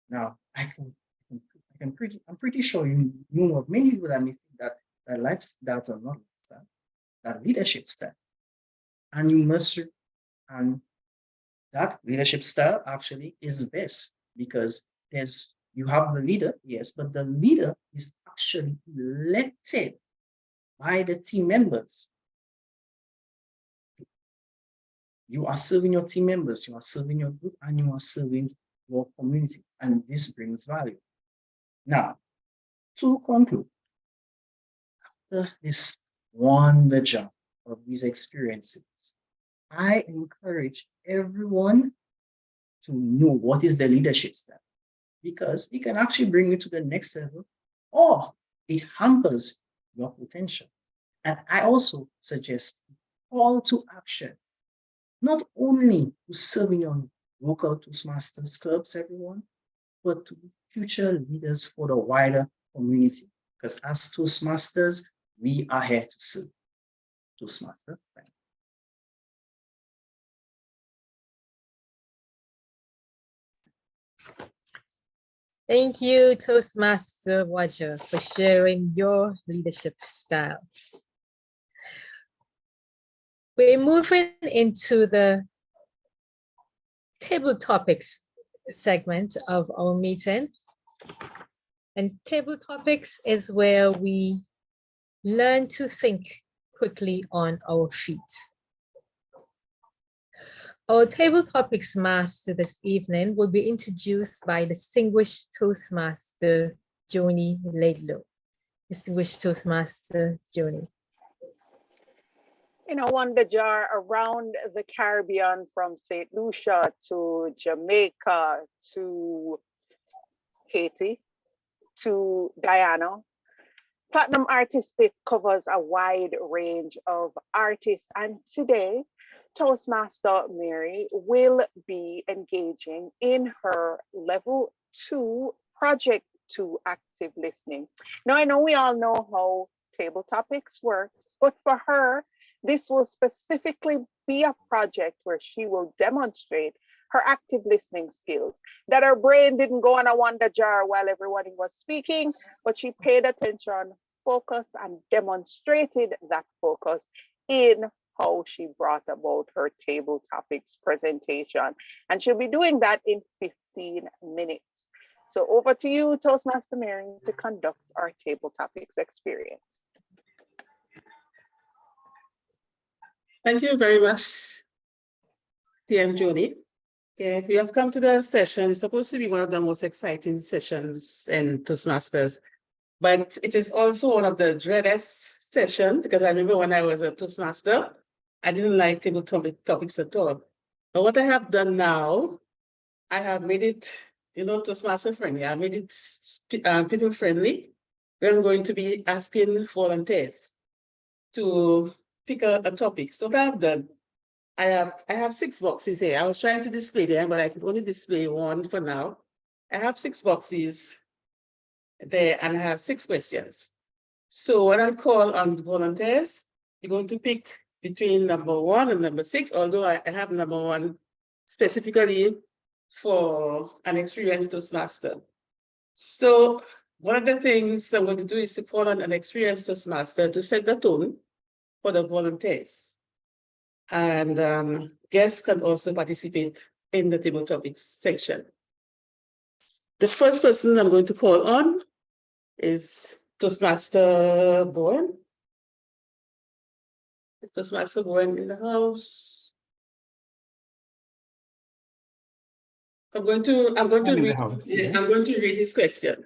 Now, I'm pretty sure you know of many people that may think that life that are not lifestyle, that leadership style, and you must and that leadership style actually is best because there's you have the leader, yes, but the leader is actually elected by the team members. You are serving your team members, you are serving your group, and you are serving your community, and this brings value. Now, to conclude, after this wonder jump of these experiences, I encourage everyone to know what is the leadership style because it can actually bring you to the next level or it hampers your potential. And I also suggest call to action, not only to serve in your local Toastmasters clubs, everyone, but to be future leaders for the wider community. Because as Toastmasters, we are here to serve. Toastmaster. Thank you. Thank you, Toastmaster Roger, for sharing your leadership styles. We're moving into the table topics segment of our meeting. And table topics is where we learn to think quickly on our feet. Our table topics master this evening will be introduced by distinguished Toastmaster Joni Laidlow. Distinguished Toastmaster Joni. In a wonder jar around the Caribbean from St. Lucia to Jamaica to Haiti to Guyana, Platinum Artistic covers a wide range of artists, and today Toastmaster Mary will be engaging in her level 2 project 2 active listening. Now, I know we all know how table topics works, but for her, this will specifically be a project where she will demonstrate her active listening skills, that her brain didn't go on a wonder jar while everybody was speaking, but she paid attention, focused, and demonstrated that focus in how she brought about her table topics presentation. And she'll be doing that in 15 minutes. So over to you, Toastmaster Mary, to conduct our table topics experience. Thank you very much, TM Jody. Okay, we have come to the session. It's supposed to be one of the most exciting sessions in Toastmasters, but it is also one of the dreaded sessions because I remember when I was a Toastmaster, I didn't like table topics at all. But what I have done now, I have made it, Toastmaster friendly. I made it people friendly. We're going to be asking volunteers to pick a topic. So what I've done, I have 6 boxes here. I was trying to display them, but I could only display one for now. I have 6 boxes there, and I have 6 questions. So when I call on volunteers, you're going to pick between number 1 and number 6, although I have number 1 specifically for an experienced Toastmaster. So one of the things I'm going to do is to call on an experienced Toastmaster to set the tone for the volunteers. And guests can also participate in the table topics section. The first person I'm going to call on is Toastmaster Bowen. Is Toastmaster Bowen in the house? I'm going to I'm in the read, house. I'm going to read his question.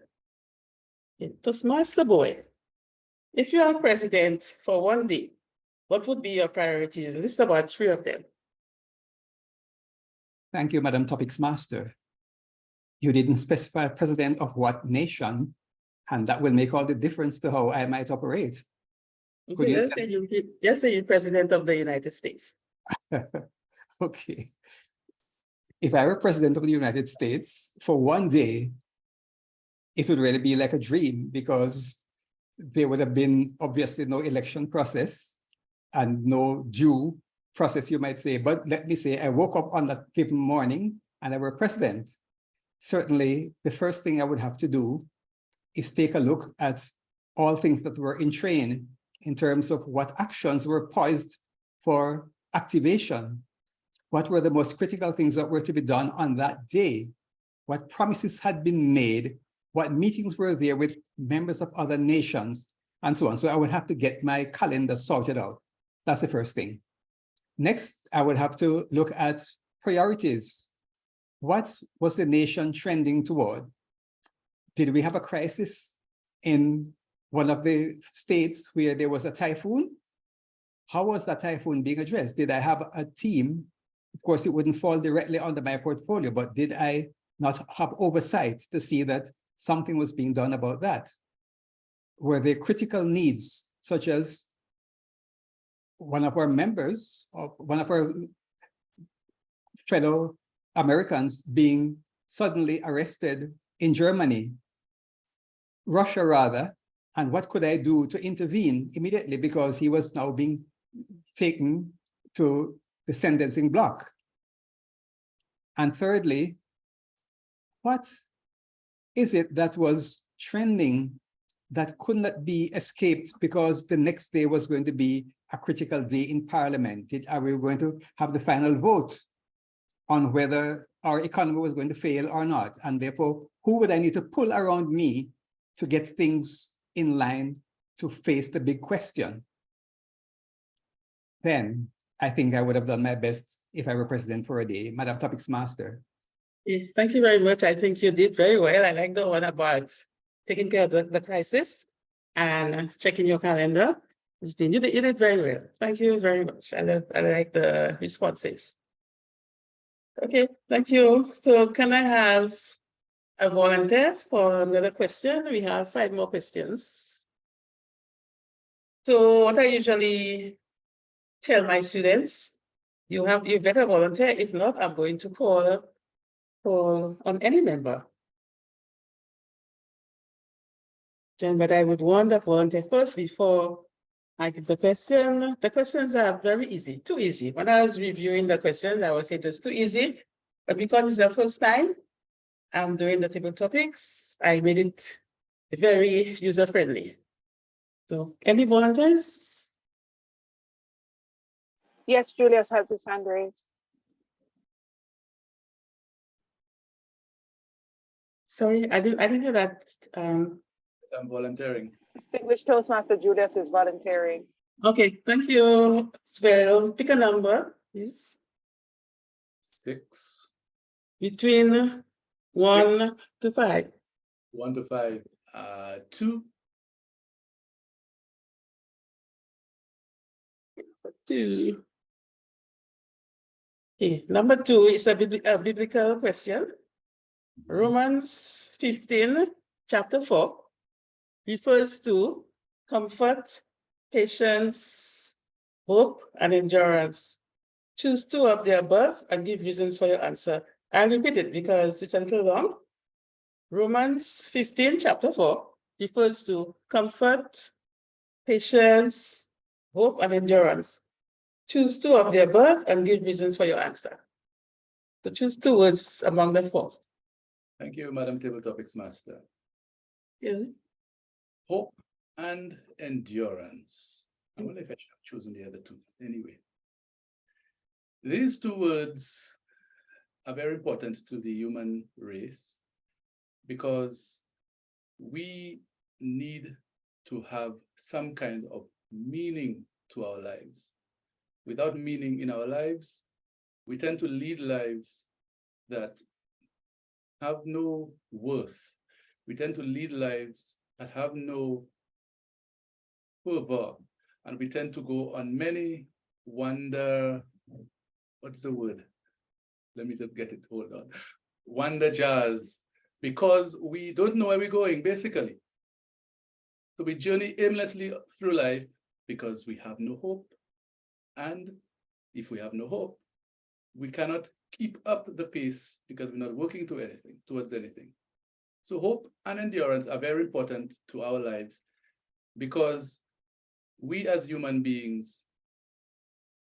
Toastmaster boy, if you are president for one day, what would be your priorities? List about 3 of them. Thank you, Madam Topics Master. You didn't specify president of what nation, and that will make all the difference to how I might operate. Could Okay, you let's say you're president of the United States. Okay. If I were president of the United States for one day, it would really be like a dream because there would have been obviously no election process and no due process, you might say. But let me say, I woke up on that given morning and I were president. Certainly, the first thing I would have to do is take a look at all things that were in train in terms of what actions were poised for activation. What were the most critical things that were to be done on that day? What promises had been made? What meetings were there with members of other nations, and so on. So I would have to get my calendar sorted out. That's the first thing. Next, I would have to look at priorities. What was the nation trending toward? Did we have a crisis in one of the states where there was a typhoon? How was that typhoon being addressed? Did I have a team? Of course, it wouldn't fall directly under my portfolio, but did I not have oversight to see that something was being done about that? Were there critical needs, such as one of our members, or one of our fellow Americans being suddenly arrested in Germany, Russia rather, and what could I do to intervene immediately because he was now being taken to the sentencing block? And thirdly, what is it that was trending that could not be escaped because the next day was going to be a critical day in Parliament? Are we going to have the final vote on whether our economy was going to fail or not? And therefore, who would I need to pull around me to get things in line to face the big question? Then I think I would have done my best if I were president for a day. Madam Topics Master. Thank you very much. I think you did very well. I like the one about taking care of the crisis and checking your calendar. You did very well. Thank you very much. I like the responses. Okay, thank you. So can I have a volunteer for another question? We have 5 more questions. So what I usually tell my students, you better volunteer. If not, I'm going to call on any member. But I would want the volunteer first before I give the question. The questions are very easy, too easy. When I was reviewing the questions, I would say it was too easy, but because it's the first time I'm doing the table topics, I made it very user-friendly. So any volunteers? Yes, Julius has his hand raised. Sorry, I didn't hear that. I'm volunteering. Distinguished Toastmaster Julius is volunteering. Okay, thank you. Well, pick a number, please. 6. Between 1 to 5. 1 to 5. 2. 2. Okay, number 2 is a biblical question. Romans 15, chapter 4, refers to comfort, patience, hope, and endurance. Choose 2 of the above and give reasons for your answer. I'll repeat it because it's a little long. Romans 15, chapter 4, refers to comfort, patience, hope, and endurance. Choose 2 of the above and give reasons for your answer. So choose 2 words among the 4. Thank you, Madam Table Topics Master. Yeah. Hope and endurance. I wonder if I should have chosen the other 2. Anyway, these 2 words are very important to the human race because we need to have some kind of meaning to our lives. Without meaning in our lives, we tend to lead lives that have no worth. We tend to lead lives that have no fervor, and we tend to go on many what's the word? Let me just get it, hold on. Wander jars, because we don't know where we're going, basically. So we journey aimlessly through life because we have no hope. And if we have no hope, we cannot keep up the pace because we're not working towards anything. So hope and endurance are very important to our lives because we as human beings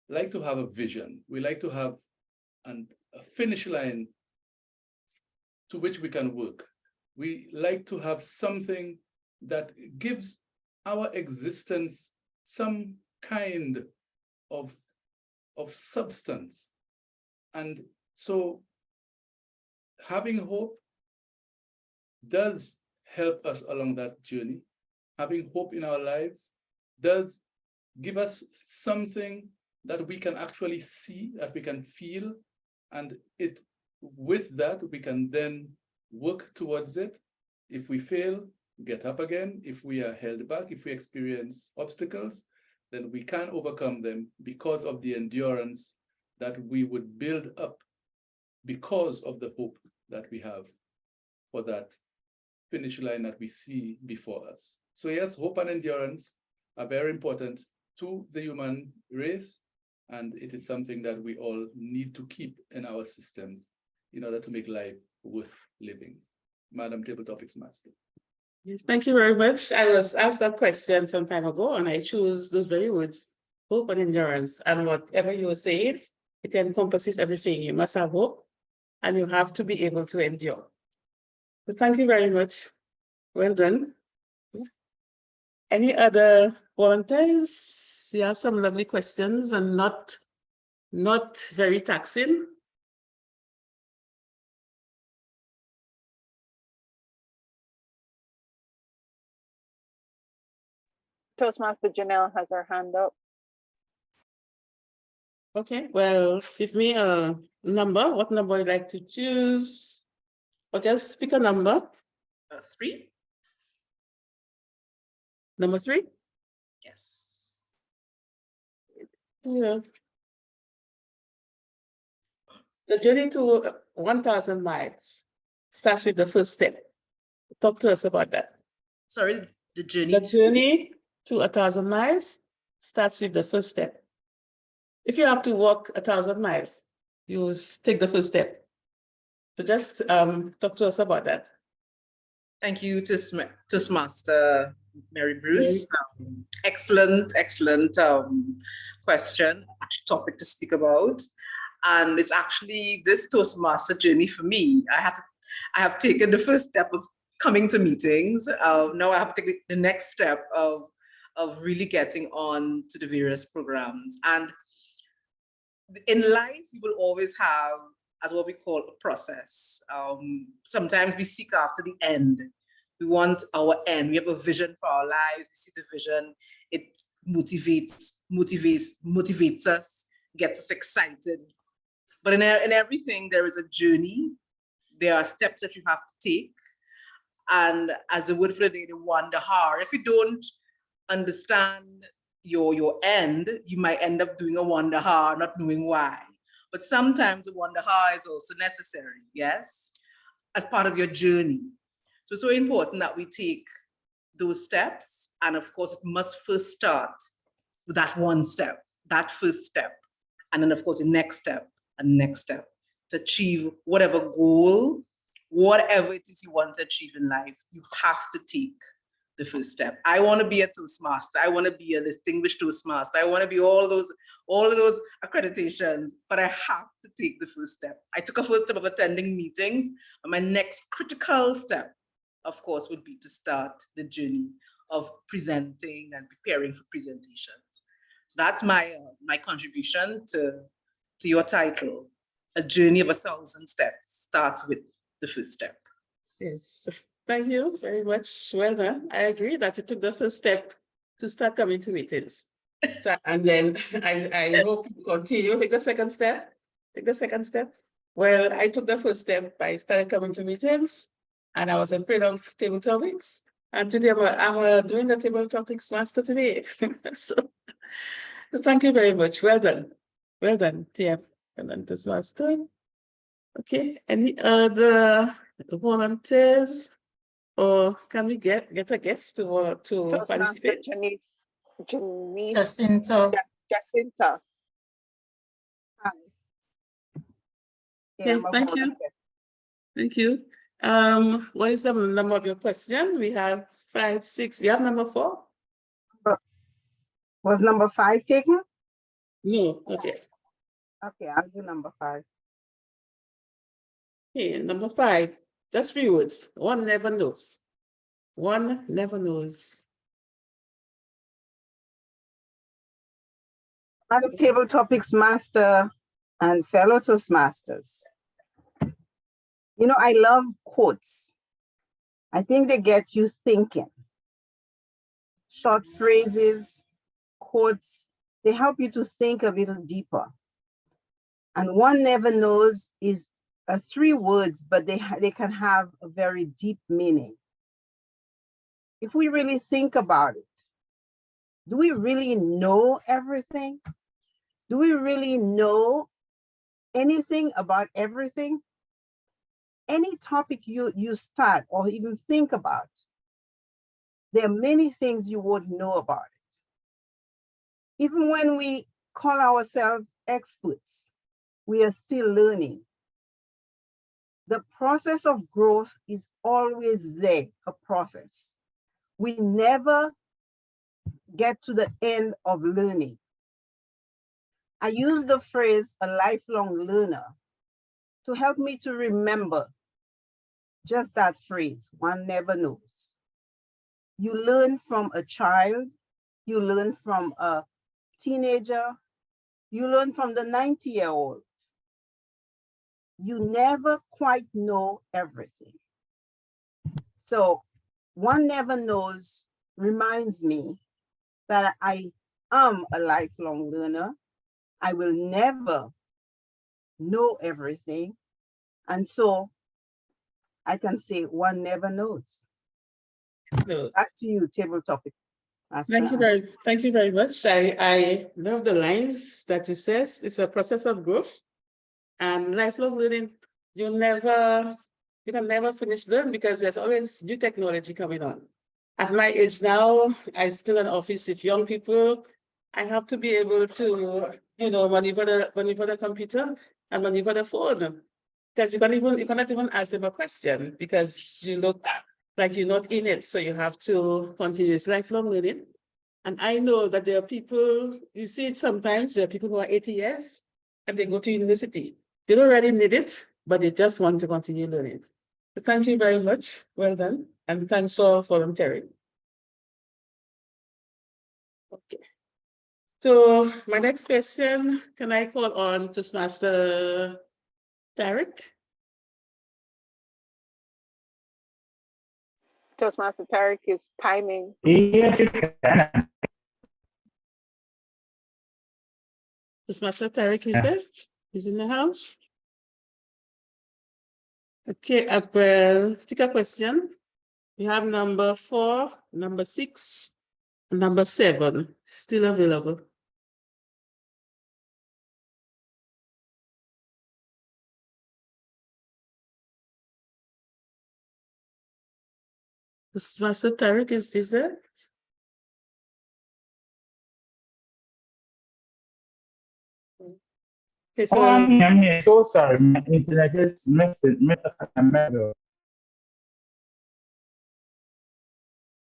like to have a vision. We like to have a finish line to which we can work. We like to have something that gives our existence some kind of substance. And so having hope does help us along that journey. Having hope in our lives does give us something that we can actually see, that we can feel, and with that, we can then work towards it. If we fail, get up again. If we are held back, if we experience obstacles, then we can overcome them because of the endurance that we would build up because of the hope that we have for that finish line that we see before us. So yes, hope and endurance are very important to the human race, and it is something that we all need to keep in our systems in order to make life worth living. Madam Table Topics Master. Yes, thank you very much. I was asked that question some time ago, and I chose those very words, hope and endurance. And whatever you were saying, it encompasses everything. You must have hope, and you have to be able to endure. So thank you very much. Well done. Any other volunteers? We have some lovely questions and not very taxing. Toastmaster Janelle has her hand up. Okay, well, give me a number. What number you'd like to choose? Or just pick a number. 3. Number 3? Yes. Yeah. The journey to 1,000 miles starts with the first step. Talk to us about that. Sorry, the journey to 1,000 miles starts with the first step. If you have to walk 1,000 miles, you take the first step. So just talk to us about that. Thank you, Toastmaster Mary Bruce. Excellent question, actually topic to speak about. And it's actually this Toastmaster journey for me. I have taken the first step of coming to meetings. Now I have to take the next step of really getting on to the various programs. And in life, we will always have, as what we call a process. Sometimes we seek after the end. We want our end. We have a vision for our lives. We see the vision. It motivates us, gets us excited. But in everything, there is a journey. There are steps that you have to take. And as the word for the day, the wonder how. If you don't understand your end, you might end up doing a wonder how, not knowing why. But sometimes a wonder how is also necessary, yes, as part of your journey. So it's so important that we take those steps. And of course, it must first start with that one step, that first step. And then of course, the next step and next step to achieve whatever goal, whatever it is you want to achieve in life, you have to take the first step. I want to be a Toastmaster. I want to be a distinguished Toastmaster. I want to be all of those accreditations, but I have to take the first step. I took a first step of attending meetings, and my next critical step, of course, would be to start the journey of presenting and preparing for presentations. So that's my contribution to your title. A journey of 1,000 steps starts with the first step. Yes, thank you very much. Well done. I agree that you took the first step to start coming to meetings. And then I hope you continue. Take the second step. Take the second step. Well, I took the first step. I started coming to meetings and I was afraid of table topics. And today I'm doing the table topics master today. So thank you very much. Well done. Well done, TF. Well done, this master. Okay, any other volunteers? Or can we get a guest to Toastmaster participate? Janice, Jacinta. Jacinta. Hi. Yeah, Okay, I'm a thank you. volunteer. Thank you. What is the number of your question? We have 5, 6. We have number 4? Was number 5 taken? No, okay. Okay, I'll do number 5. Okay, number 5. Just 3 words. One never knows. One never knows. Other table topics master and fellow Toastmasters. You know, I love quotes. I think they get you thinking. Short phrases, quotes, they help you to think a little deeper. And one never knows is 3 words, but they can have a very deep meaning. If we really think about it, do we really know everything? Do we really know anything about everything? Any topic you start or even think about, there are many things you won't know about it. Even when we call ourselves experts, we are still learning. The process of growth is always there, a process. We never get to the end of learning. I use the phrase a lifelong learner to help me to remember just that phrase, one never knows. You learn from a child, you learn from a teenager, you learn from the 90-year-old. You never quite know everything. So one never knows reminds me that I am a lifelong learner. I will never know everything. And so I can say one never knows. Back to you, table topic. Thank you very much. I love the lines that you said. It's a process of growth and lifelong learning. You can never finish learning because there's always new technology coming on. At my age now, I still in office with young people. I have to be able to, maneuver the computer and maneuver the phone. Because you cannot even ask them a question because you look like you're not in it. So you have to continue this lifelong learning. And I know that there are people, you see it sometimes, there are people who are 80 years and they go to university. They don't really need it, but they just want to continue learning. So thank you very much. Well done. And thanks for volunteering. Okay. So my next question, can I call on Toastmaster Tarek? Toastmaster Tarek is timing. Yes, you can. Toastmaster Tarek is there? He's in the house? Okay, I will pick a question. We have number 4, number 6, and number 7 still available. Toastmaster Tarek is there? Okay, so I'm here. So sorry, my internet is messing.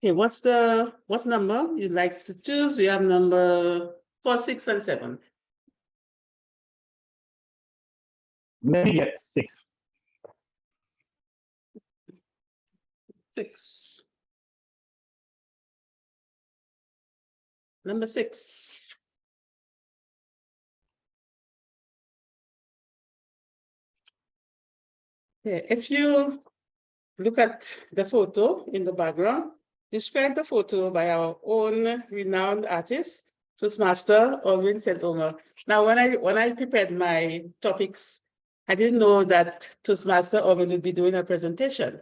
okay, what number you'd like to choose? We have number 4, 6, and 7. Let me get 6. 6. Number 6. Okay, if you look at the photo in the background, describe the photo by our own renowned artist, Toastmaster Alwyn Omer. Now, when I prepared my topics, I didn't know that Toastmaster Omer would be doing a presentation.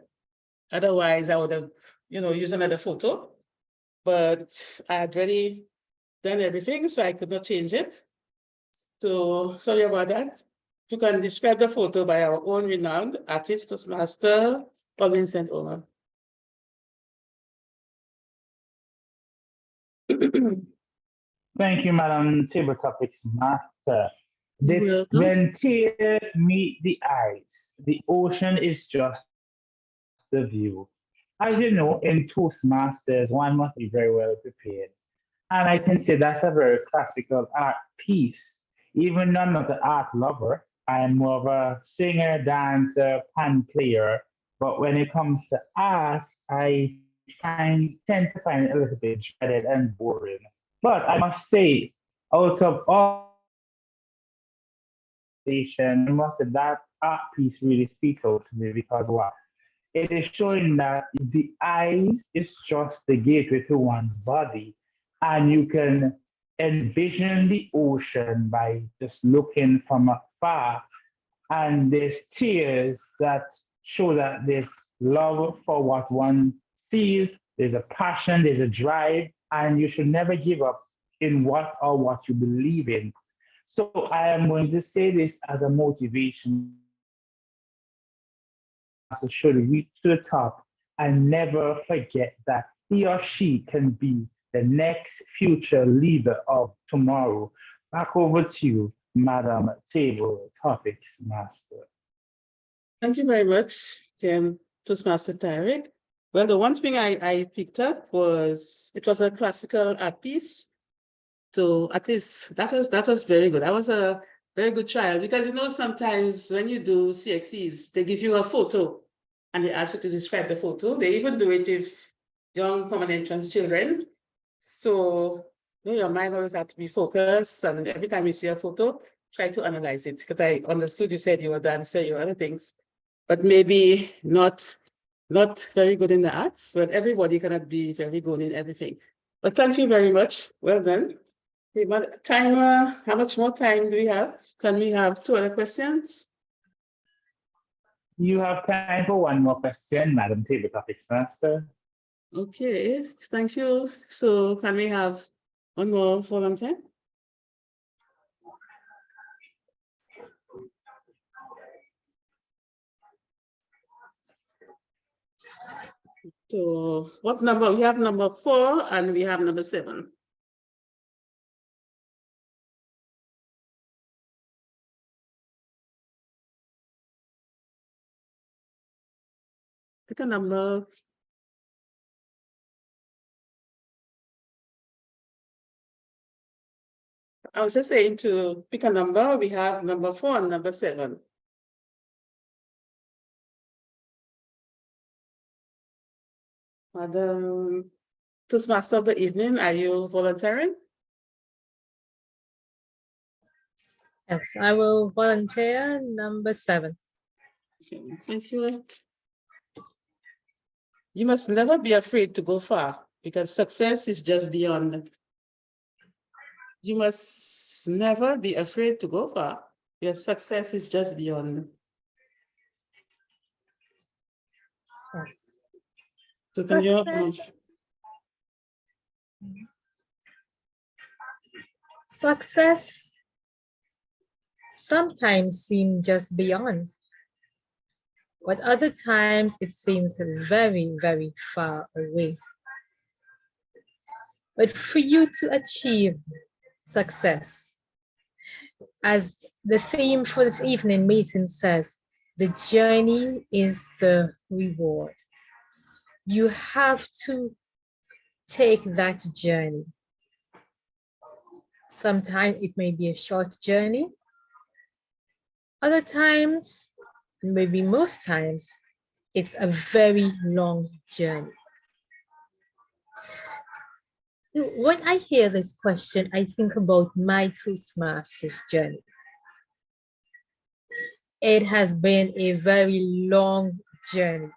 Otherwise, I would have, used another photo. But I had already done everything, so I could not change it. So sorry about that. You can describe the photo by our own renowned artist, Toastmaster Alwyn St. Omer. Thank you, Madam Table Topics Master. You're welcome. When tears meet the eyes, the ocean is just the view. As you know, in Toastmasters, one must be very well prepared. And I can say that's a very classical art piece. Even though I'm not an art lover, I'm more of a singer, dancer, pan player. But when it comes to art, tend to find it a little bit dreaded and boring. But I must say, out of all I must say that art piece really speaks out to me because what? It is showing that the eyes is just the gateway to one's body, and you can envision the ocean by just looking from afar. And there's tears that show that there's love for what one sees, there's a passion, there's a drive, and you should never give up in what you believe in. So I am going to say this as a motivation. So should reach to the top and never forget that he or she can be the next future leader of tomorrow. Back over to you, Madam Table Topics Master. Thank you very much, Toastmaster Tarek. Well, the one thing I picked up was it was a classical art piece. So at least that was very good. I was a very good child because sometimes when you do CXCs, they give you a photo and they ask you to describe the photo. They even do it with young common entrance children. So your mind always has to be focused, and every time you see a photo, try to analyze it. Because I understood you said you were a dancer, you were other things, but maybe not very good in the arts. But everybody cannot be very good in everything. But thank you very much. Well done. Okay, but how much more time do we have? Can we have 2 other questions? You have time for one more question, Madam Table Topics Master. Okay, thank you. So can we have one more volunteer? So what number? We have number 4 and we have number 7. Pick a number. I was just saying to pick a number. We have number 4 and number 7. Madam Toastmaster of the evening, are you volunteering? Yes, I will volunteer number 7. Thank you. You must never be afraid to go far because success is just beyond. You must never be afraid to go far because success is just beyond. Yes. So can you Success sometimes seems just beyond, but other times it seems very, very far away. But for you to achieve success, as the theme for this evening meeting says, the journey is the reward. You have to take that journey. Sometimes it may be a short journey. Other times, maybe most times, it's a very long journey. When I hear this question, I think about my Toastmasters journey. It has been a very long journey.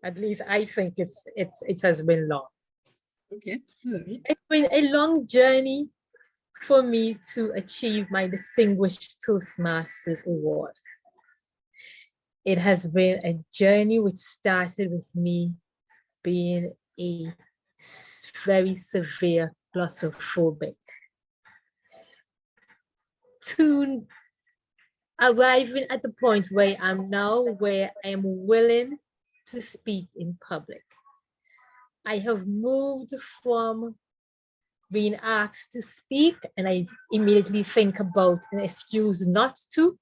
At least I think it has been long. Okay. It's been a long journey for me to achieve my Distinguished Toastmasters Award. It has been a journey which started with me being a very severe glossophobic, to arriving at the point where I'm now, where I am willing to speak in public. I have moved from being asked to speak and I immediately think about an excuse not to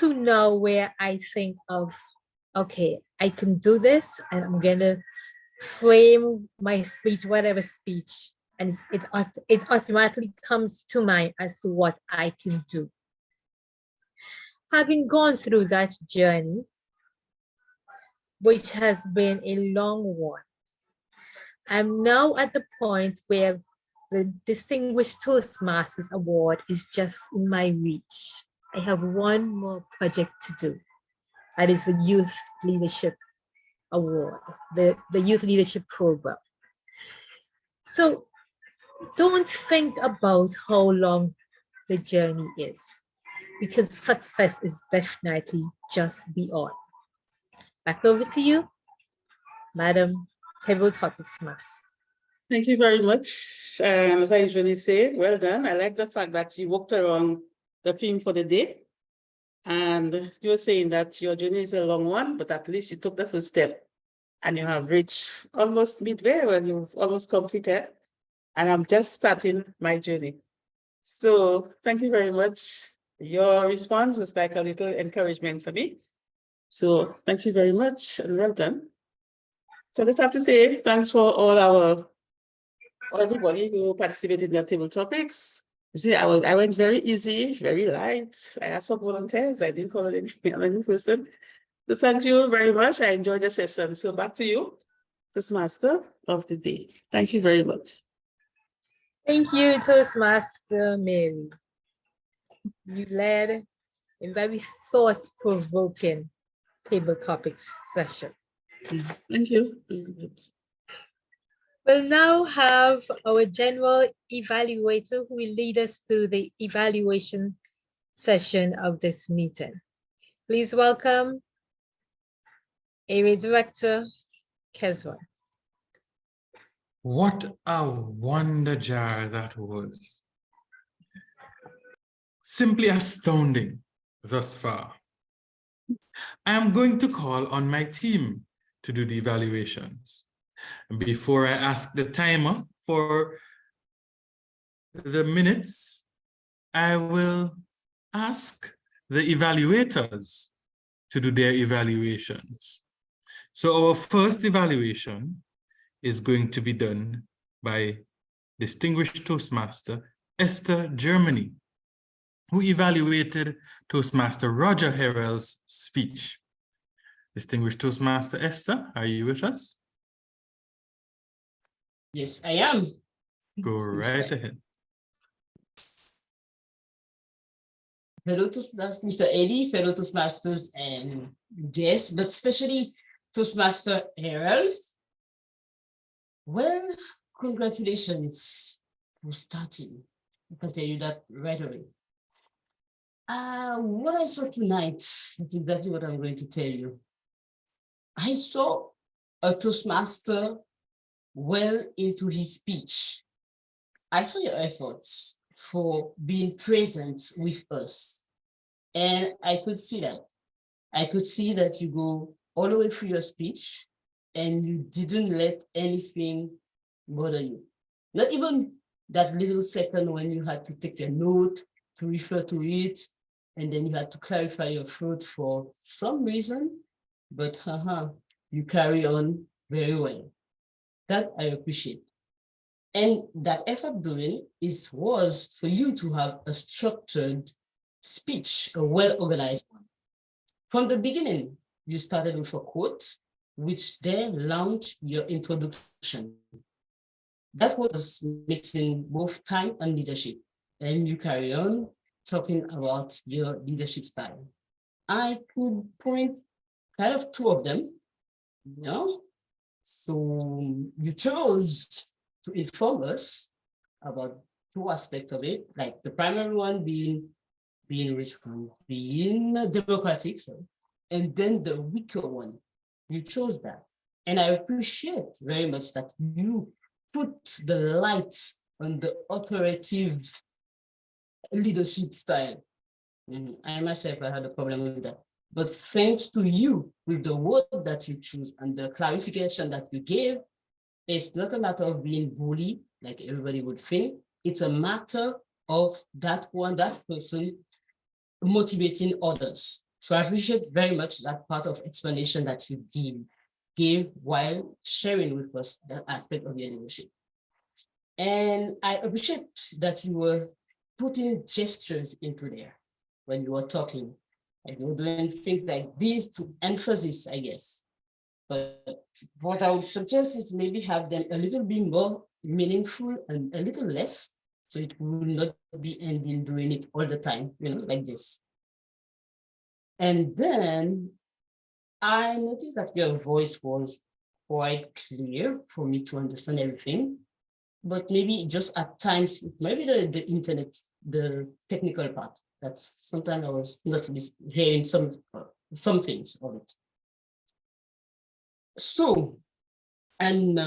now where I think of, okay, I can do this and I'm gonna frame my speech, whatever speech, and it automatically comes to mind as to what I can do. Having gone through that journey, which has been a long one, I'm now at the point where the Distinguished Toastmasters Award is just in my reach. I have one more project to do. That is the Youth Leadership Award, the Youth Leadership Program. So don't think about how long the journey is, because success is definitely just beyond. Back over to you, Madam Table Topics Master. Thank you very much. And as I usually say, well done. I like the fact that you walked around the theme for the day. And you were saying that your journey is a long one, but at least you took the first step and you have reached almost midway when you've almost completed. And I'm just starting my journey. So thank you very much. Your response was like a little encouragement for me. So thank you very much and well done. So I just have to say thanks for everybody who participated in the table topics. You see, I went very easy, very light. I asked for volunteers. I didn't call it any person. So thank you very much. I enjoyed the session. So back to you, Toastmaster of the day. Thank you very much. Thank you, Toastmaster Mary. You led a very thought-provoking table topics session. Thank you. We'll now have our general evaluator who will lead us through the evaluation session of this meeting. Please welcome Area Director Kezwan. What a wonder jar that was. Simply astounding thus far. I am going to call on my team to do the evaluations. Before I ask the timer for the minutes, I will ask the evaluators to do their evaluations. So our first evaluation is going to be done by Distinguished Toastmaster Esther Germany, who evaluated Toastmaster Roger Harrell's speech. Distinguished Toastmaster Esther, are you with us? Yes, I am. Go right ahead. Fellow Toastmasters, Mr. Eddie, fellow Toastmasters and guests, but especially Toastmaster Harold. Well, congratulations for starting. I can tell you that right away. What I saw tonight, that's exactly what I'm going to tell you. I saw a Toastmaster well into his speech. I saw your efforts for being present with us. And I could see that. I could see that you go all the way through your speech and you didn't let anything bother you. Not even that little second when you had to take a note to refer to it, and then you had to clarify your thought for some reason, but you carry on very well. That I appreciate. And that effort doing was for you to have a structured speech, a well-organized one. From the beginning, you started with a quote, which then launched your introduction. That was mixing both time and leadership. And you carry on talking about your leadership style. I could point kind of two of them, you know? So you chose to inform us about two aspects of it, like the primary one being risky, being democratic, so, and then the weaker one. You chose that. And I appreciate very much that you put the lights on the operative leadership style. I myself, I had a problem with that. But thanks to you, with the word that you choose and the clarification that you gave, it's not a matter of being bully, like everybody would think. It's a matter of that person motivating others. So I appreciate very much that part of explanation that you gave while sharing with us that aspect of your leadership. And I appreciate that you were putting gestures into there when you were talking. And you were doing things like this to emphasis, I guess. But what I would suggest is maybe have them a little bit more meaningful and a little less, so it will not be ending doing it all the time, like this. And then I noticed that your voice was quite clear for me to understand everything, but maybe just at times, maybe the internet, the technical part, that's sometimes I was not really hearing some things of it. So, and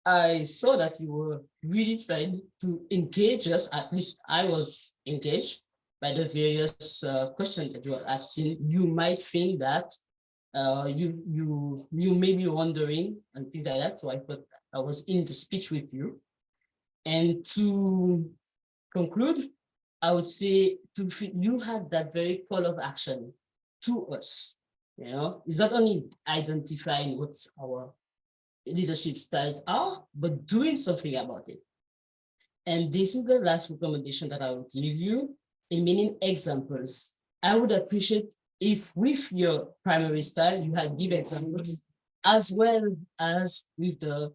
I saw that you were really trying to engage us, at least I was engaged by the various questions that you were asking. You might think that you may be wondering and things like that. So I thought I was in the speech with you. And to conclude, I would say you had that very call of action to us. It's not only identifying what's our leadership styles are, but doing something about it. And this is the last recommendation that I will give you in meaning examples. I would appreciate if with your primary style, you had give examples as well as with the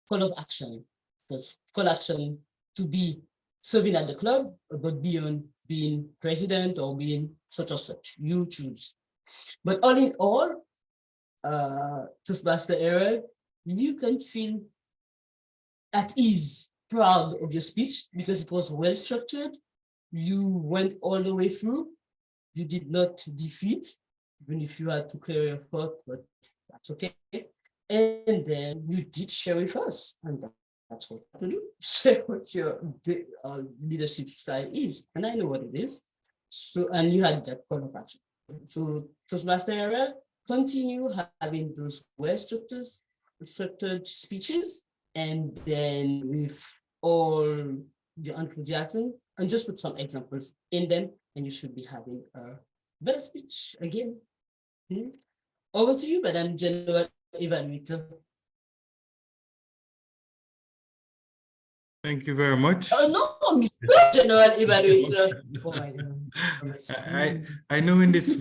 call of action. Because call action to be serving at the club, but beyond being president or being such or such, you choose. But all in all, Toastmaster Errol, you can feel at ease, proud of your speech because it was well structured. You went all the way through. You did not defeat, even if you had to clear your thought, but that's okay. And then you did share with us, and that's what to do. Share what your leadership style is, and I know what it is. So, and you had that call of action. So, Toastmaster Errol, continue having those well-structured speeches, and then with all the enthusiasm, and just put some examples in them, and you should be having a better speech again. Over to you, Madam General Evaluator. Thank you very much. No, Mr. General Evaluator. Oh my God. I know in this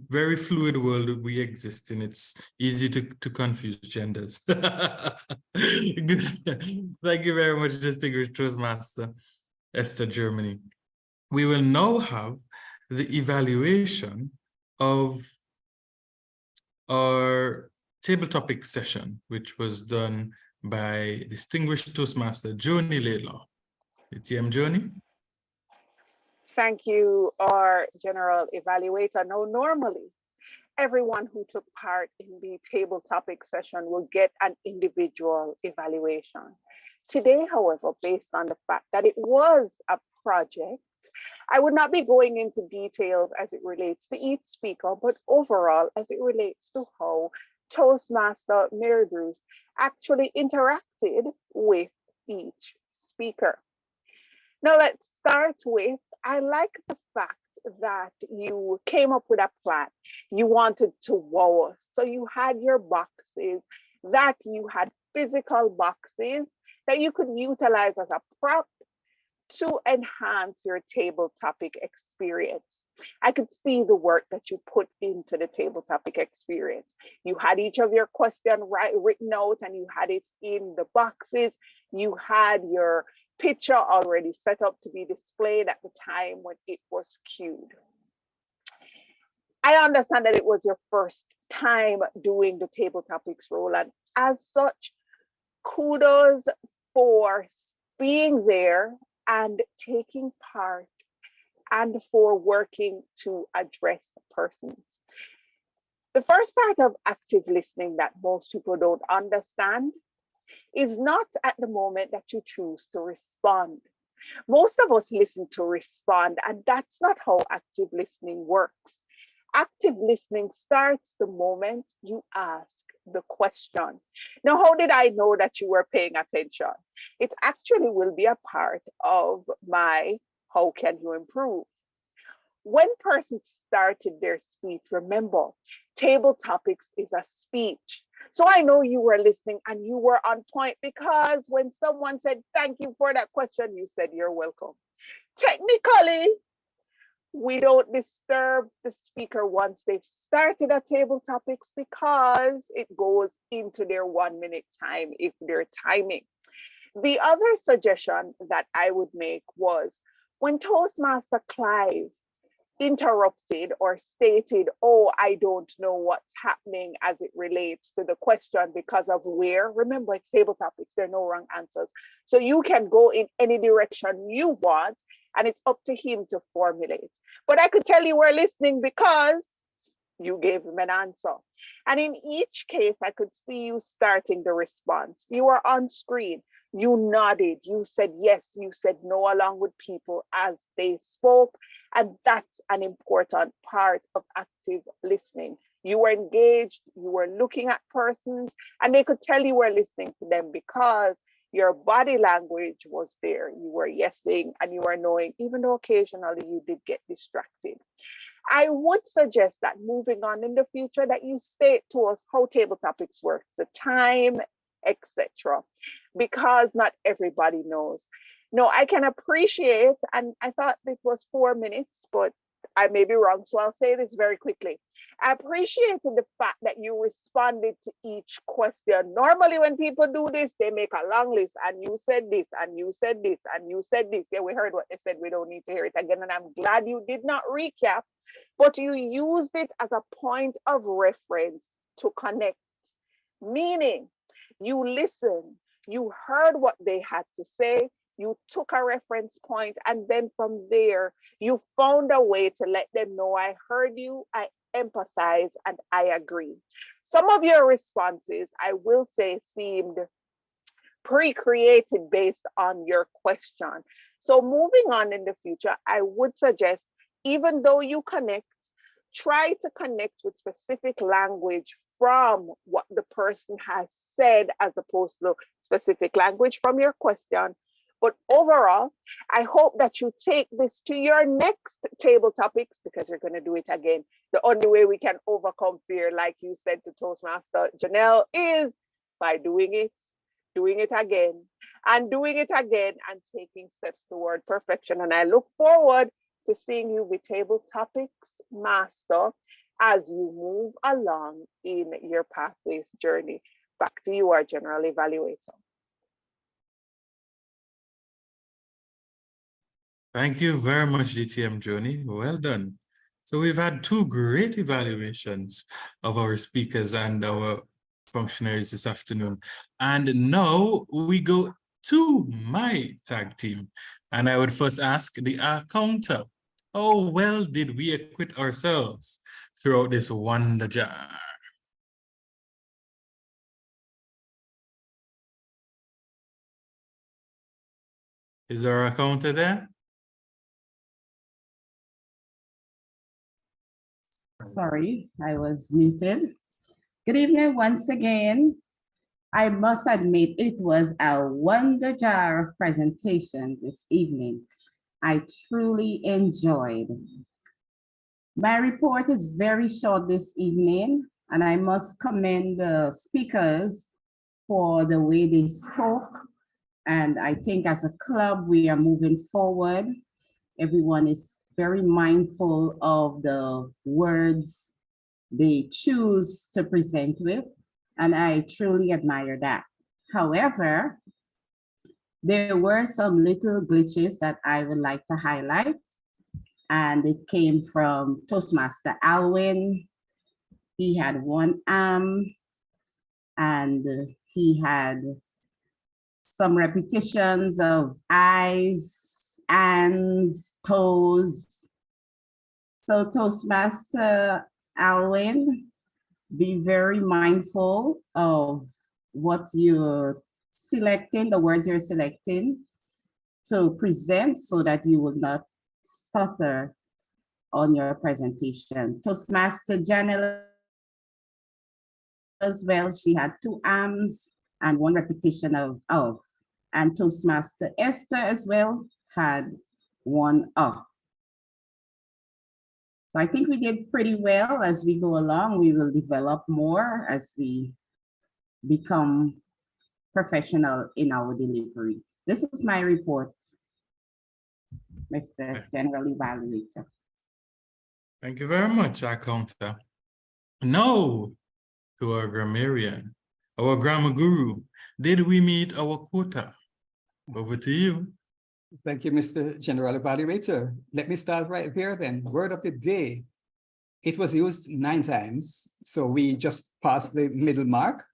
very fluid world that we exist in, it's easy to confuse genders. Thank you very much, distinguished Toastmaster Esther Germany. We will now have the evaluation of our table topic session, which was done by distinguished Toastmaster Joni Laylaw. TM Joni. Thank you, our general evaluator. Now, normally, everyone who took part in the table topic session will get an individual evaluation. Today, however, based on the fact that it was a project, I would not be going into details as it relates to each speaker, but overall as it relates to how Toastmaster Mary Bruce actually interacted with each speaker. Now let's start with, I like the fact that you came up with a plan. You wanted to wow us. So you had your boxes, that you had physical boxes that you could utilize as a prop to enhance your table topic experience. I could see the work that you put into the table topic experience. You had each of your questions written out and you had it in the boxes. You had your picture already set up to be displayed at the time when it was queued. I understand that it was your first time doing the table topics role, and as such, kudos for being there and taking part and for working to address persons. The first part of active listening that most people don't understand is not at the moment that you choose to respond. Most of us listen to respond, and that's not how active listening works. Active listening starts the moment you ask the question. Now, how did I know that you were paying attention? It actually will be a part of my how can you improve? When persons started their speech, remember, table topics is a speech. So I know you were listening and you were on point because when someone said, thank you for that question, you said, you're welcome. Technically, we don't disturb the speaker once they've started a table topics because it goes into their 1 minute time if they're timing. The other suggestion that I would make was when Toastmaster Clive interrupted or stated, oh, I don't know what's happening as it relates to the question because of where. Remember, it's table topics, there are no wrong answers. So you can go in any direction you want, and it's up to him to formulate. But I could tell you we're listening because you gave him an answer. And in each case, I could see you starting the response. You were on screen. You nodded, you said yes, you said no along with people as they spoke. And that's an important part of active listening. You were engaged, you were looking at persons, and they could tell you were listening to them because your body language was there. You were yesing and you were knowing, even though occasionally you did get distracted. I would suggest that moving on in the future that you state to us how table topics work, the time, etc. Because not everybody knows. No, I can appreciate, and I thought it was 4 minutes, but I may be wrong, so I'll say this very quickly. I appreciated the fact that you responded to each question. Normally when people do this, they make a long list, and you said this, and you said this, and you said this. Yeah, we heard what they said. We don't need to hear it again. And I'm glad you did not recap, but you used it as a point of reference to connect. Meaning, you listened, you heard what they had to say, you took a reference point, and then from there, you found a way to let them know I heard you, I empathize, and I agree. Some of your responses, I will say, seemed pre-created based on your question. So moving on in the future, I would suggest, even though you connect, try to connect with specific language from what the person has said as opposed to specific language from your question. But overall, I hope that you take this to your next table topics because you're going to do it again. The only way we can overcome fear, like you said to Toastmaster Janelle, is by doing it again, and doing it again, and taking steps toward perfection. And I look forward to seeing you with table topics master as you move along in your pathways journey. Back to you, our general evaluator. Thank you very much, DTM Joni. Well done. So we've had two great evaluations of our speakers and our functionaries this afternoon. And now we go to my tag team. And I would first ask the counter, how well did we acquit ourselves throughout this wonder jar? Is there a counter there? Sorry, I was muted. Good evening once again. I must admit it was a wonder jar of presentation this evening. I truly enjoyed. My report is very short this evening, and I must commend the speakers for the way they spoke. And I think as a club, we are moving forward. Everyone is very mindful of the words they choose to present with, and I truly admire that. However, there were some little glitches that I would like to highlight, and it came from Toastmaster Alwyn. He had one arm, and he had some repetitions of I's, ands, toes. So Toastmaster Alwyn, be very mindful of what you're selecting, the words you're selecting to present so that you will not stutter on your presentation. Toastmaster Janelle as well, she had 2 ams and 1 repetition of. And Toastmaster Esther as well had 1 So I think we did pretty well. As we go along, we will develop more as we become professional in our delivery. This is my report, Mr. General Evaluator. Thank you very much, Akanta. Now, to our grammarian, our grammar guru, did we meet our quota? Over to you. Thank you, Mr. General Evaluator. Let me start right there then. Word of the day. It was used 9 times, so we just passed the middle mark.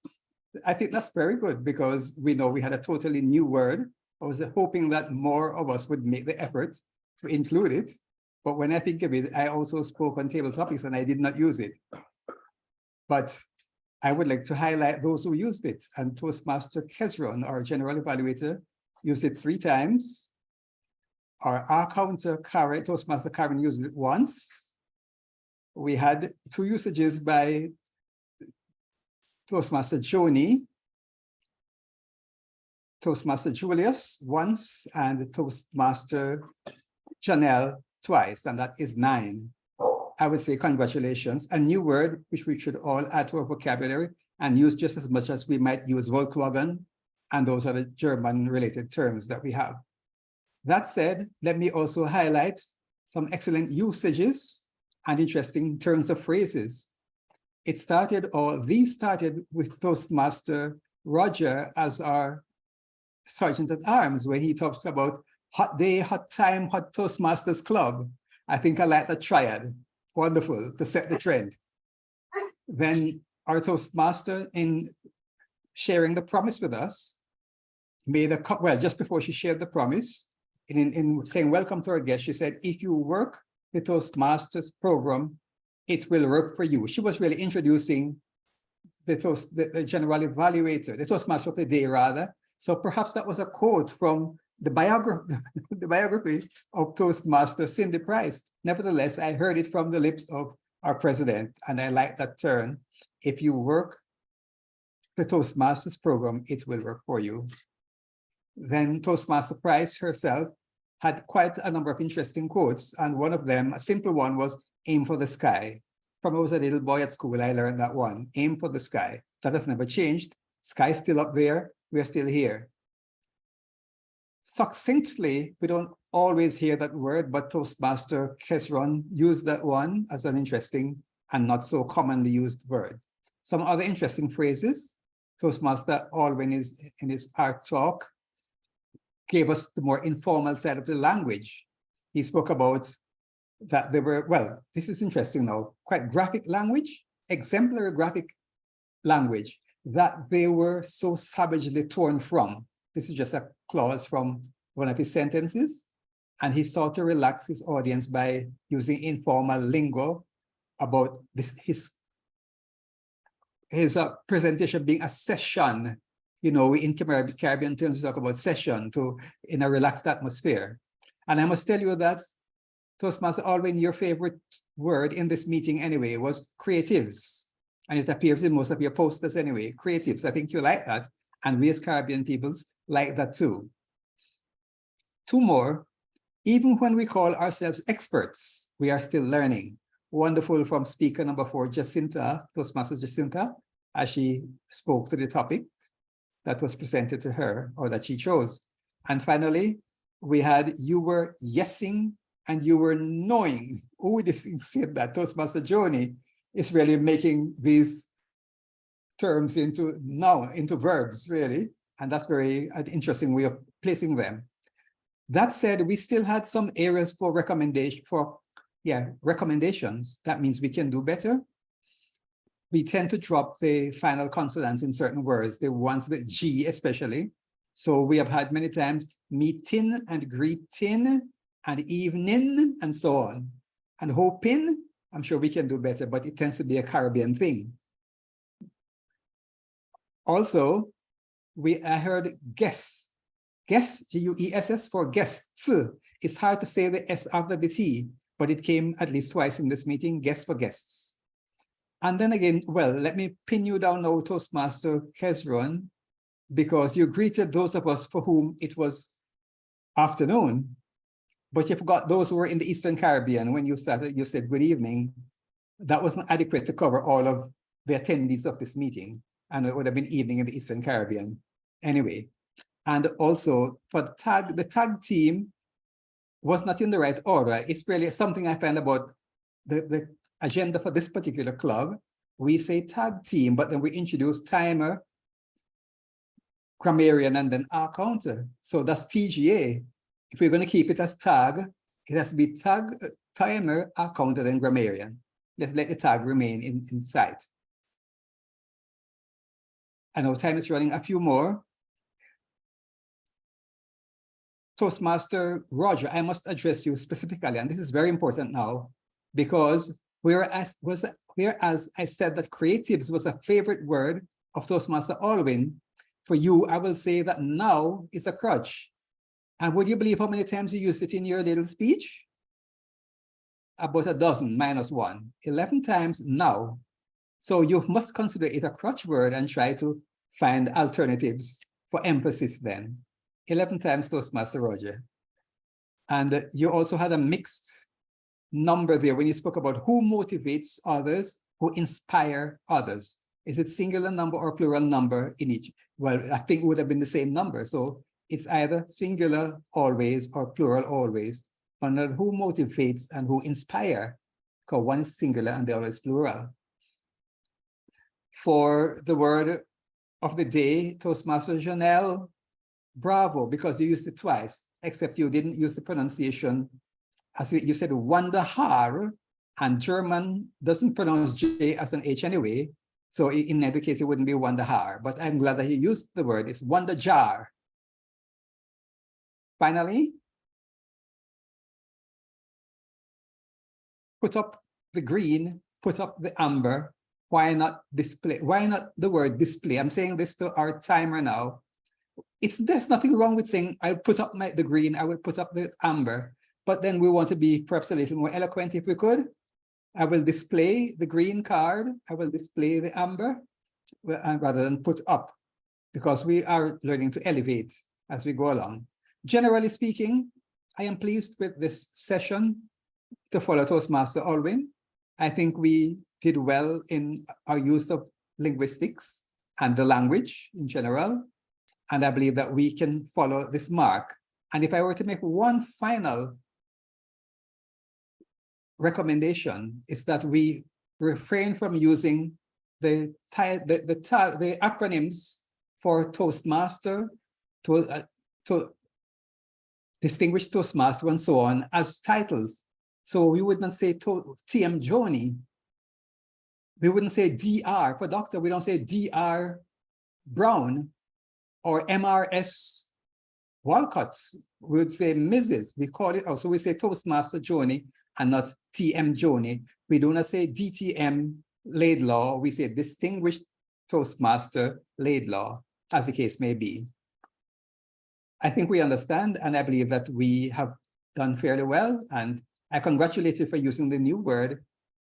I think that's very good because we know we had a totally new word. I was hoping that more of us would make the effort to include it. But when I think of it, I also spoke on table topics and I did not use it. But I would like to highlight those who used it. And Toastmaster Kezron, our general evaluator, used it 3 times. Our counter, Karen, Toastmaster Karen, used it once. We had 2 usages by Toastmaster Joni, Toastmaster Julius once, and Toastmaster Janelle twice, and that is 9. I would say congratulations. A new word which we should all add to our vocabulary and use just as much as we might use Volkswagen, and those are the German-related terms that we have. That said, let me also highlight some excellent usages and interesting turns of phrases. It started, or these started with Toastmaster Roger as our Sergeant at Arms, where he talks about hot day, hot time, hot Toastmasters Club. I think I like the triad. Wonderful, to set the trend. Then our Toastmaster, in sharing the promise with us, made a, well, just before she shared the promise, in saying welcome to our guest, she said, if you work the Toastmasters program, it will work for you. She was really introducing the general evaluator, the Toastmaster of the day, rather. So perhaps that was a quote from the biography of Toastmaster Cindy Price. Nevertheless, I heard it from the lips of our president, and I like that turn. If you work the Toastmasters program, it will work for you. Then Toastmaster Price herself had quite a number of interesting quotes, and one of them, a simple one, was aim for the sky. From I was a little boy at school, I learned that one, aim for the sky. That has never changed. Sky's still up there, we're still here. Succinctly, we don't always hear that word, but Toastmaster Kesron used that one as an interesting and not so commonly used word. Some other interesting phrases. Toastmaster Alwyn in his art talk gave us the more informal side of the language. He spoke about that they were, well, this is interesting now, quite graphic language, exemplary graphic language that they were so savagely torn from. This is just a clause from one of his sentences. And he sought to relax his audience by using informal lingo about his presentation being a session. You know, in Caribbean terms, we talk about session in a relaxed atmosphere. And I must tell you that Toastmaster Alwyn, your favorite word in this meeting anyway was creatives. And it appears in most of your posters anyway, creatives. I think you like that. And we as Caribbean peoples like that too. 2 more. Even when we call ourselves experts, we are still learning. Wonderful from speaker number 4, Jacinta, Toastmaster Jacinta, as she spoke to the topic that was presented to her or that she chose. And finally, we had you were yesing and you were knowing. Oh, this said that Toastmaster Joni is really making these terms into verbs, really. And that's very an interesting way of placing them. That said, we still had some areas for recommendations. That means we can do better. We tend to drop the final consonants in certain words, the ones with G especially. So we have had many times meeting and greeting and evening and so on. And hoping, I'm sure we can do better, but it tends to be a Caribbean thing. Also, I heard guests. Guests, G-U-E-S-S for guests. It's hard to say the S after the T, but it came at least twice in this meeting, guests for guests. And then again, well, let me pin you down now, Toastmaster Kezron, because you greeted those of us for whom it was afternoon, but you forgot those who were in the Eastern Caribbean. When you started, you said good evening. That wasn't adequate to cover all of the attendees of this meeting, and it would have been evening in the Eastern Caribbean. Anyway, and also for the tag team was not in the right order. It's really something I find about the agenda for this particular club. We say tag team, but then we introduce timer, grammarian, and then our counter. So that's TGA. If we're going to keep it as tag, it has to be tag, timer, our counter, then grammarian. Let's let the tag remain in sight. I know time is running. A few more. Toastmaster Roger, I must address you specifically, and this is very important now, because whereas I said that creatives was a favorite word of Toastmaster Alwyn, for you, I will say that now is a crutch. And would you believe how many times you used it in your little speech? About a dozen minus one, 11 times now. So you must consider it a crutch word and try to find alternatives for emphasis then. 11 times Toastmaster Roger. And you also had a mixed number there when you spoke about who motivates others, who inspire others. Is it singular number or plural number in each? Well, I think it would have been the same number. So it's either singular always or plural always. But who motivates and who inspire, because one is singular and the other is plural. For the word of the day, Toastmaster Janelle, bravo, because you used it twice, except you didn't use the pronunciation. As you said, Wonderhaar, and German doesn't pronounce J as an H anyway. So in either case, it wouldn't be Wonderhaar, but I'm glad that you used the word. It's Wonderjar. Finally, put up the green, put up the amber. Why not display? Why not the word display? I'm saying this to our timer now. There's nothing wrong with saying, I'll put up the green, I will put up the amber, but then we want to be perhaps a little more eloquent if we could. I will display the green card, I will display the amber, rather than put up, because we are learning to elevate as we go along. Generally speaking, I am pleased with this session to follow Toastmaster Alwyn. I think we did well in our use of linguistics and the language in general. And I believe that we can follow this mark. And if I were to make one final recommendation, is that we refrain from using the acronyms for Toastmaster, to distinguished Toastmaster and so on as titles. So we would not say TM Joni. We wouldn't say DR for doctor. We don't say DR Brown or MRS Walcott. We would say Mrs. We call it also, we say Toastmaster Joni and not TM Joni. We do not say DTM Laidlaw. We say Distinguished Toastmaster Laidlaw, as the case may be. I think we understand, and I believe that we have done fairly well, and I congratulate you for using the new word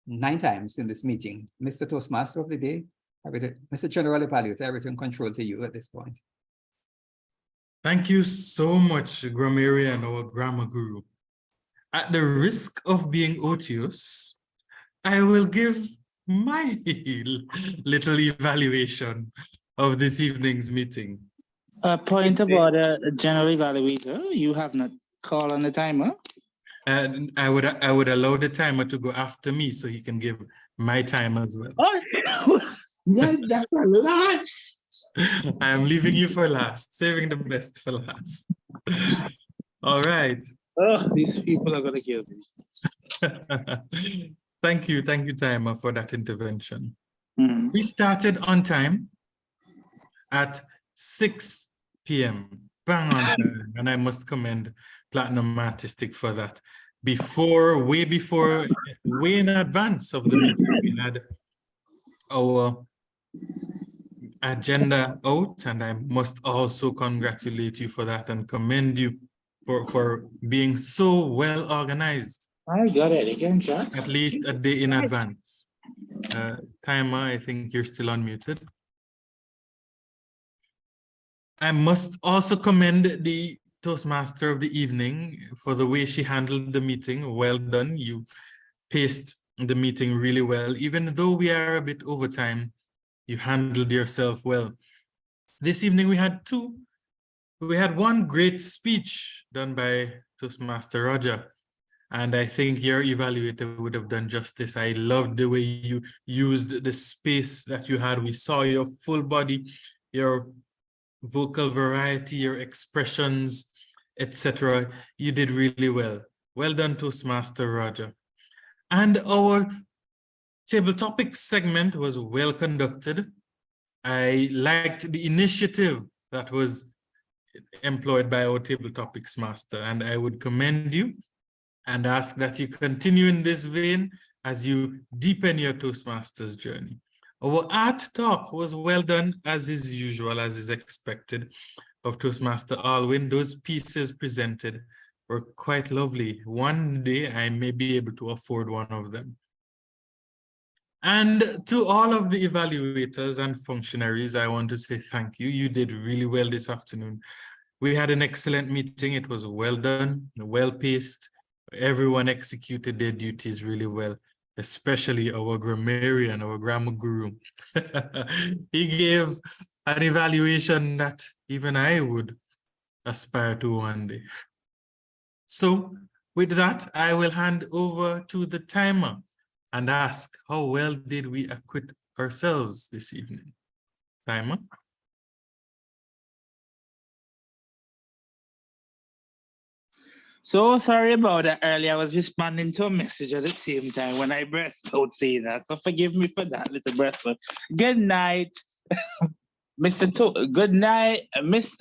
9 times in this meeting. Mr. Toastmaster of the day, Mr. General Evaluator, I return control to you at this point. Thank you so much, grammarian or grammar guru. At the risk of being odious, I will give my little evaluation of this evening's meeting. A point of order, General Evaluator, you have not called on the timer. I would allow the timer to go after me so he can give my time as well. Oh, that's a last. I am leaving you for last, saving the best for last. All right. Oh, these people are gonna kill me. Thank you, timer, for that intervention. Mm. We started on time at 6 p.m. Bang on time. And I must commend Platinum Artistic for that. Way before, way in advance of the meeting, we had our agenda out, and I must also congratulate you for that and commend you for being so well organized. I got it again, Josh. At least a day in advance. Timer, I think you're still unmuted. I must also commend the Toastmaster of the evening for the way she handled the meeting. Well done. You paced the meeting really well. Even though we are a bit over time, you handled yourself well. This evening we had one great speech done by Toastmaster Roger. And I think your evaluator would have done justice. I loved the way you used the space that you had. We saw your full body, your vocal variety, your expressions, etc. You did really well. Well done, Toastmaster Roger. And our table topics segment was well conducted. I liked the initiative that was employed by our table topics master, and I would commend you and ask that you continue in this vein as you deepen your Toastmasters journey. Our art talk was well done, as is usual, as is expected of Toastmaster Alwyn. Those pieces presented were quite lovely. One day I may be able to afford one of them. And to all of the evaluators and functionaries, I want to say thank you. You did really well this afternoon. We had an excellent meeting. It was well done, well paced. Everyone executed their duties really well, especially our grammarian, our grammar guru. He gave an evaluation that even I would aspire to one day. So with that, I will hand over to the timer and ask, how well did we acquit ourselves this evening? Timer. So sorry about that earlier. I was responding to a message at the same time when I burst out saying that. So forgive me for that little burst. Good night, good night,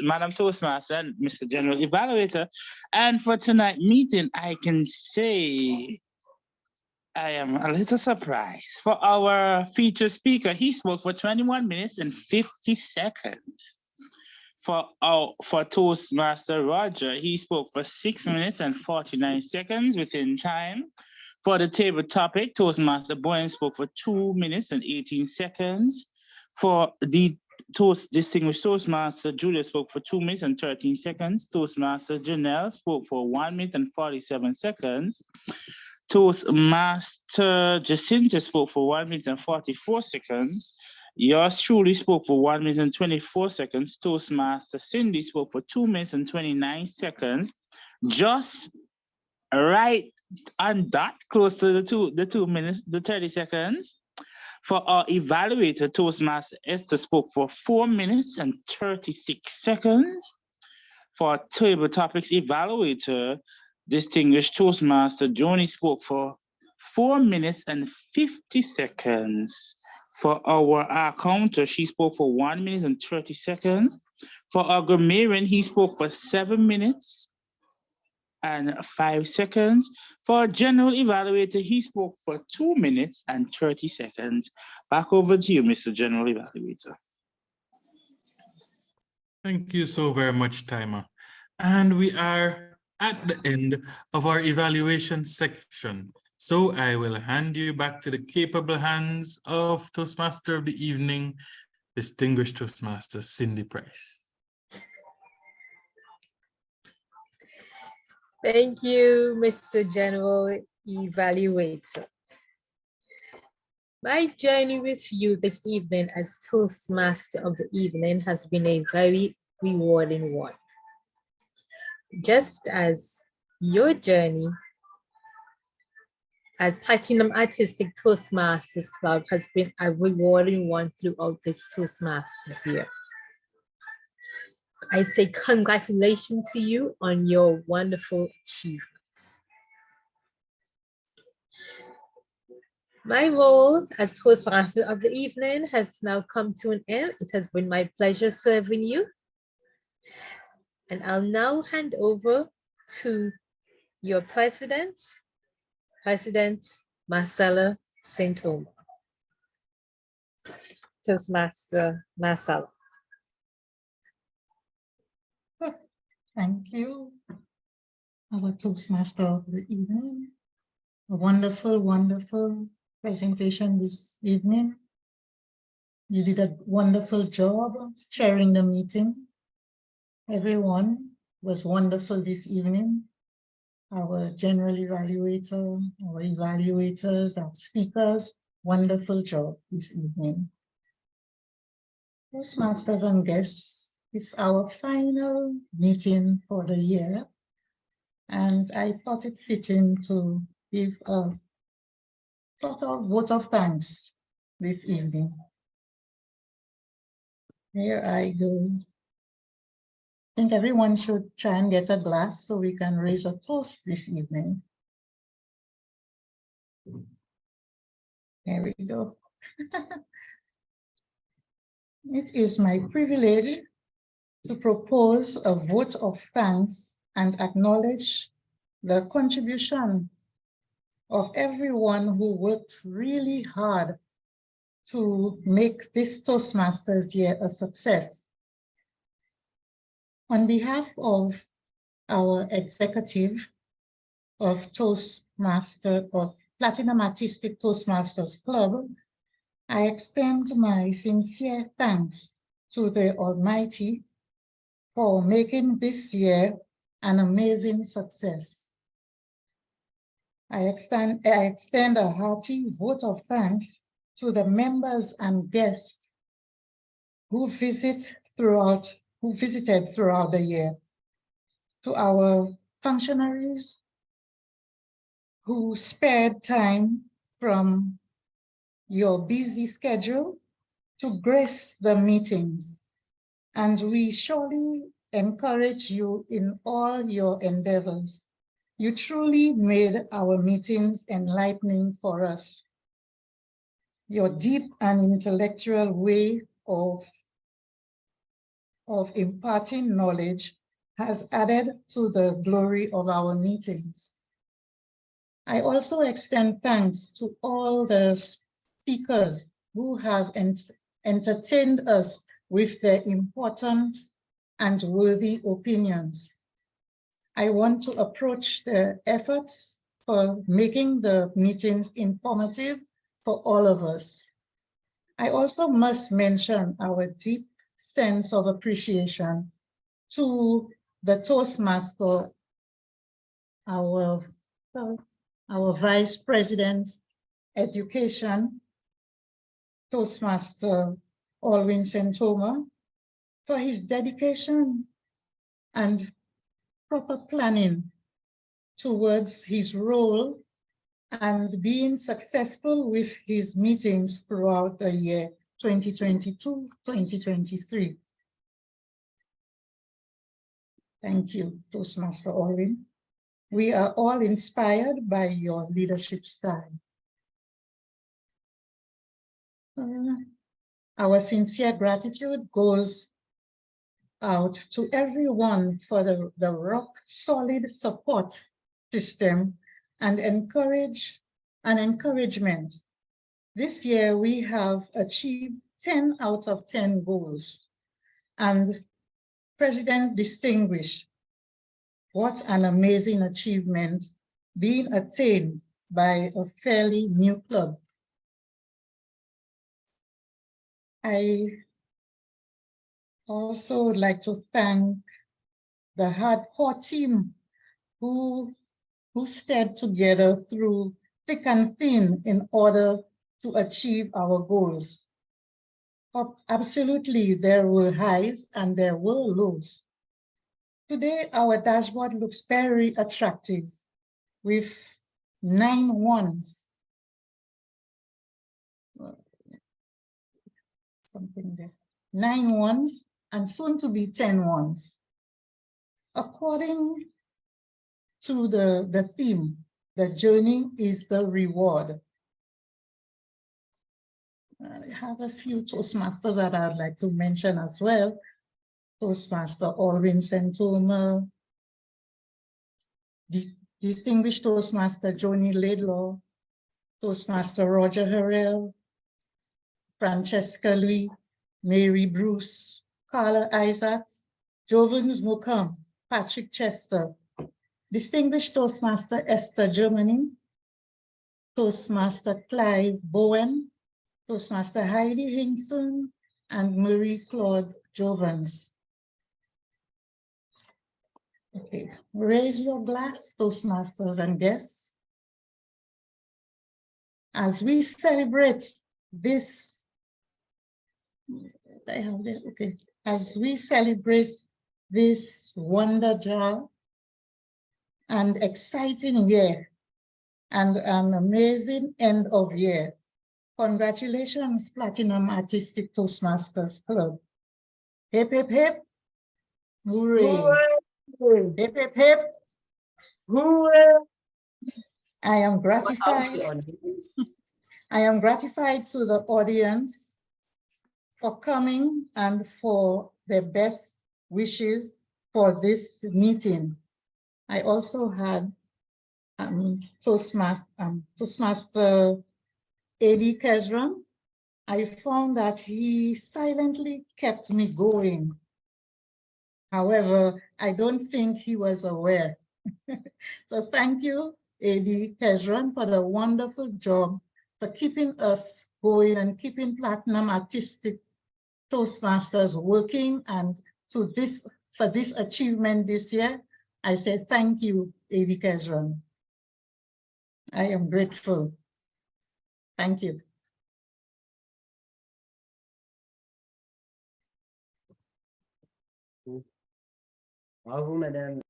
Madam Toastmaster and Mr. General Evaluator. And for tonight's meeting, I can say I am a little surprised. For our featured speaker, he spoke for 21 minutes and 50 seconds. For Toastmaster Roger, he spoke for 6 minutes and 49 seconds within time. For the table topic, Toastmaster Bowen spoke for 2 minutes and 18 seconds. For the distinguished Toastmaster, Julia spoke for 2 minutes and 13 seconds. Toastmaster Janelle spoke for 1 minute and 47 seconds. Toastmaster Jacinta spoke for 1 minute and 44 seconds. Yours truly spoke for 1 minute and 24 seconds. Toastmaster Cindy spoke for 2 minutes and 29 seconds. Just right on dot, close to the 2 minutes, the 30 seconds. For our evaluator, Toastmaster Esther spoke for 4 minutes and 36 seconds. For table topics evaluator, distinguished Toastmaster Joni spoke for 4 minutes and 50 seconds. For our counter, she spoke for 1 minute and 30 seconds. For our grammarian, he spoke for 7 minutes and 5 seconds. For our general evaluator, he spoke for 2 minutes and 30 seconds. Back over to you, Mr. General Evaluator. Thank you so very much, Timer. And we are at the end of our evaluation section. So I will hand you back to the capable hands of Toastmaster of the evening, distinguished Toastmaster Cindy Price. Thank you, Mr. General Evaluator. My journey with you this evening as Toastmaster of the evening has been a very rewarding one. Just as your journey at Platinum Artistic Toastmasters Club has been a rewarding one throughout this Toastmasters year. So I say congratulations to you on your wonderful achievements. My role as Toastmaster of the evening has now come to an end. It has been my pleasure serving you. And I'll now hand over to your president, President Marcella St. Omer. Toastmaster Marcella. Thank you, our Toastmaster of the evening. A wonderful, wonderful presentation this evening. You did a wonderful job chairing the meeting. Everyone was wonderful this evening. Our general evaluator, our evaluators, our speakers, wonderful job this evening. Toastmasters and guests, it's our final meeting for the year, and I thought it fitting to give a sort of vote of thanks this evening. Here I go. I think everyone should try and get a glass so we can raise a toast this evening. There we go. It is my privilege to propose a vote of thanks and acknowledge the contribution of everyone who worked really hard to make this Toastmasters year a success. On behalf of our executive of Platinum Artistic Toastmasters Club, I extend my sincere thanks to the Almighty for making this year an amazing success. I extend a hearty vote of thanks to the members and guests who visited throughout the year, to our functionaries who spared time from your busy schedule to grace the meetings. And we surely encourage you in all your endeavors. You truly made our meetings enlightening for us. Your deep and intellectual way of imparting knowledge has added to the glory of our meetings. I also extend thanks to all the speakers who have entertained us with their important and worthy opinions. I want to approach the efforts for making the meetings informative for all of us. I also must mention our deep sense of appreciation to the Toastmaster, our Vice President, Education, Toastmaster Alwyn St. Omer, for his dedication and proper planning towards his role and being successful with his meetings throughout the year 2022-2023. Thank you, Toastmaster Alwyn. We are all inspired by your leadership style. Our sincere gratitude goes out to everyone for the rock-solid support system and encouragement. This year, we have achieved 10 out of 10 goals. And President Distinguished, what an amazing achievement being attained by a fairly new club. I also would like to thank the hardcore team who stayed together through thick and thin in order to achieve our goals. Absolutely, there were highs and there were lows. Today, our dashboard looks very attractive with 9 ones. Something there. 9 ones and soon to be 10 ones. According to the theme, the journey is the reward. I have a few Toastmasters that I'd like to mention as well. Toastmaster Alwyn and Omer, Distinguished Toastmaster Joni Laidlaw, Toastmaster Roger Harrell, Francesca Louis, Mary Bruce, Carla Isaac, Jovens Mukam, Patrick Chester, Distinguished Toastmaster Esther Germany, Toastmaster Clive Bowen, Toastmaster Heidi Hinkson, and Marie Claude Jovens. Okay, raise your glass, Toastmasters and guests. As we celebrate this, as we celebrate this wonder jar and exciting year and an amazing end of year, congratulations, Platinum Artistic Toastmasters Club. Hip, hip, hip. Hooray. Hip, hip, hip. Hooray. I am gratified. I am gratified to the audience for coming and for their best wishes for this meeting. I also had Toastmaster Eddie Kesran. I found that he silently kept me going. However, I don't think he was aware. So thank you, Eddie Kesran, for the wonderful job for keeping us going and keeping Platinum Artistic Toastmasters working, and for this achievement this year, I say thank you, Eddie Kesran. I am grateful. Thank you. Bravo, madame.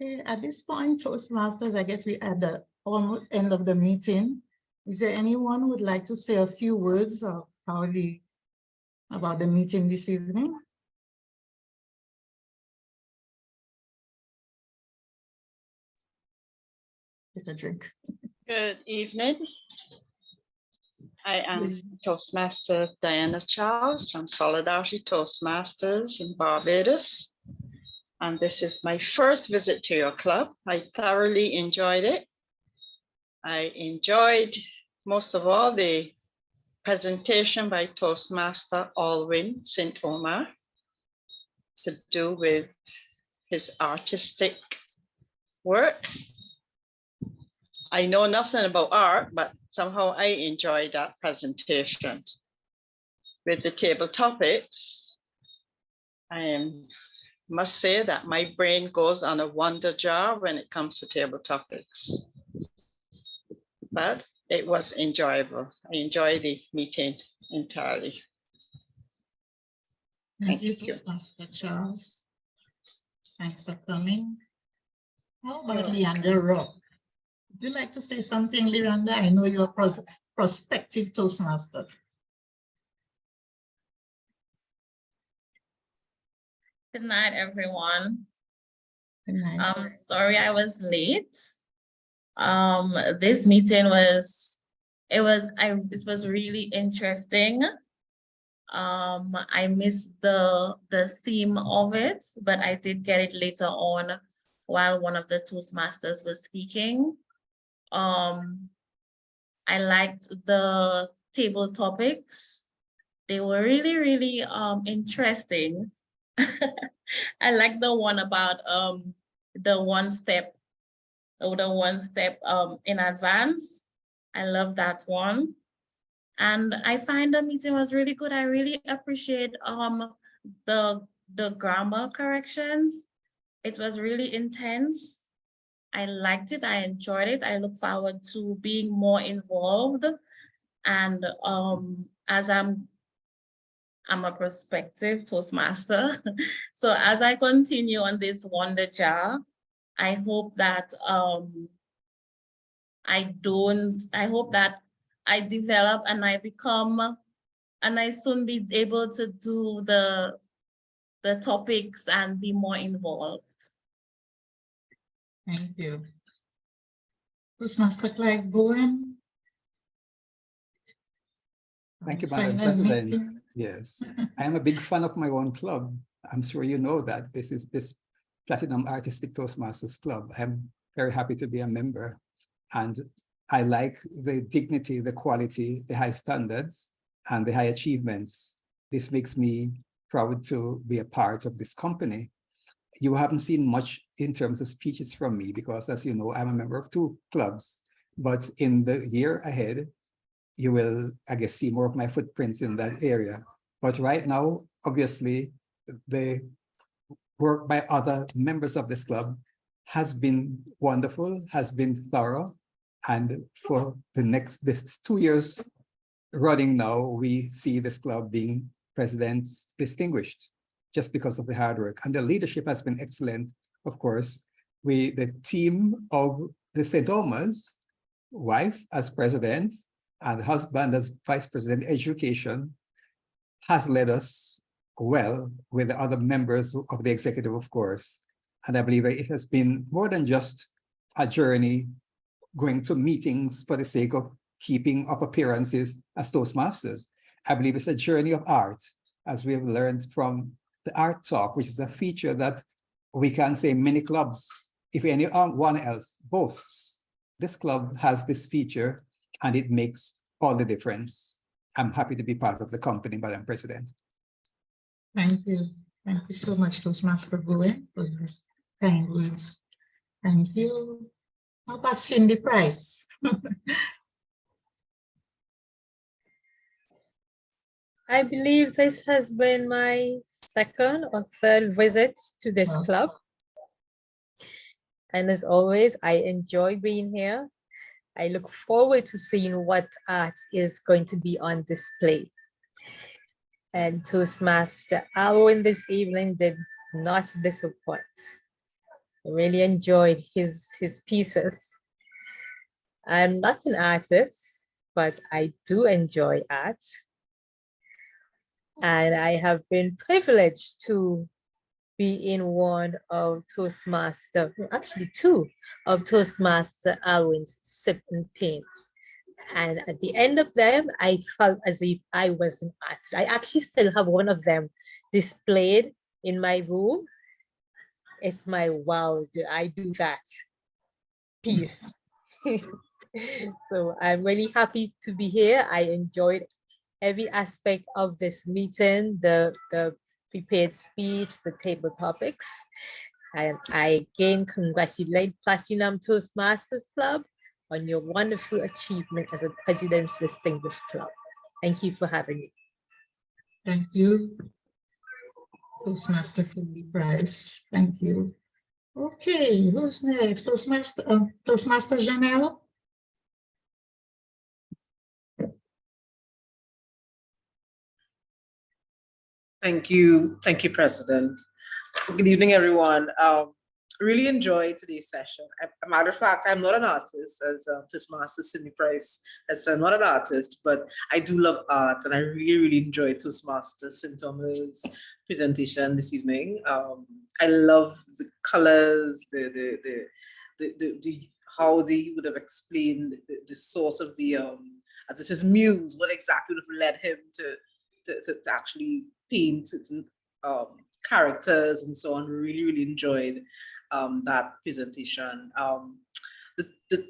Okay, at this point, Toastmasters, I guess we at the almost end of the meeting. Is there anyone who would like to say a few words or probably about the meeting this evening? Take a drink. Good evening. I am Toastmaster Diana Charles from Solidarity Toastmasters in Barbados. And this is my first visit to your club. I thoroughly enjoyed it. I enjoyed most of all the presentation by Toastmaster Alwyn St. Omer to do with his artistic work. I know nothing about art, but somehow I enjoyed that presentation. With the table topics, I must say that my brain goes on a wonder jar when it comes to table topics. But it was enjoyable. I enjoyed the meeting entirely. Thank you, Toastmaster Charles. Thanks for coming. How about Leander Rock? Would you like to say something, Leander? I know you're a prospective Toastmaster. Good night, everyone. Good night. Sorry I was late. This meeting was really interesting. I missed the theme of it, but I did get it later on while one of the Toastmasters was speaking. I liked the table topics. They were really, really interesting. I like the one about the one step in advance. I love that one. And I find the meeting was really good. I really appreciate the grammar corrections. It was really intense. I liked it. I enjoyed it. I look forward to being more involved. And as I'm a prospective Toastmaster. So as I continue on this wonder jar, I hope that I develop and I become, and I soon be able to do the topics and be more involved. Thank you. Toastmaster Clive Bowen. Thank you, Madam President. Yes, I am a big fan of my own club. I'm sure you know that this is this Platinum Artistic Toastmasters Club. I'm very happy to be a member, and I like the dignity, the quality, the high standards, and the high achievements. This makes me proud to be a part of this company. You haven't seen much in terms of speeches from me because, as you know, I'm a member of 2 clubs. But in the year ahead, you will, I guess, see more of my footprints in that area. But right now, obviously, the work by other members of this club has been wonderful, has been thorough. And for this 2 years running now, we see this club being president's distinguished just because of the hard work. And the leadership has been excellent, of course. The team of the St. Omer's, wife as president and husband as vice president education, has led us well with the other members of the executive, of course. And I believe it has been more than just a journey going to meetings for the sake of keeping up appearances as Toastmasters. I believe it's a journey of art, as we have learned from the Art Talk, which is a feature that we can say many clubs, if anyone else boasts. This club has this feature and it makes all the difference. I'm happy to be part of the company, Madam President. Thank you. Thank you so much, Toastmaster Bowen, for those kind words. Thank you. How about Cindy Price? I believe this has been my second or third visit to this club. And as always, I enjoy being here. I look forward to seeing what art is going to be on display. And Toastmaster Alwyn this evening did not disappoint. I really enjoyed his pieces. I'm not an artist, but I do enjoy art. And I have been privileged to be in one of Toastmaster, actually 2 of Toastmaster Alwyn's sip and paints. And at the end of them, I felt as if I was an artist. I actually still have one of them displayed in my room. It's my wow, did I do that piece? So I'm really happy to be here. I enjoyed every aspect of this meeting, the prepared speech, the table topics. And I again congratulate Platinum Toastmasters Club on your wonderful achievement as a President's Distinguished Club. Thank you for having me. Thank you, Toastmaster Cindy Price. Thank you. Okay, who's next? Toastmaster Janelle? Thank you, President. Good evening, everyone. Really enjoyed today's session. As a matter of fact, I'm not an artist, as Toastmaster Cindy Price has said, I'm not an artist, but I do love art, and I really, really enjoyed Toastmaster St. Omer's presentation this evening. I love the colors, the how they would have explained the source of the as it says muse, what exactly would have led him to actually paint certain characters and so on. Really, really enjoyed that presentation. The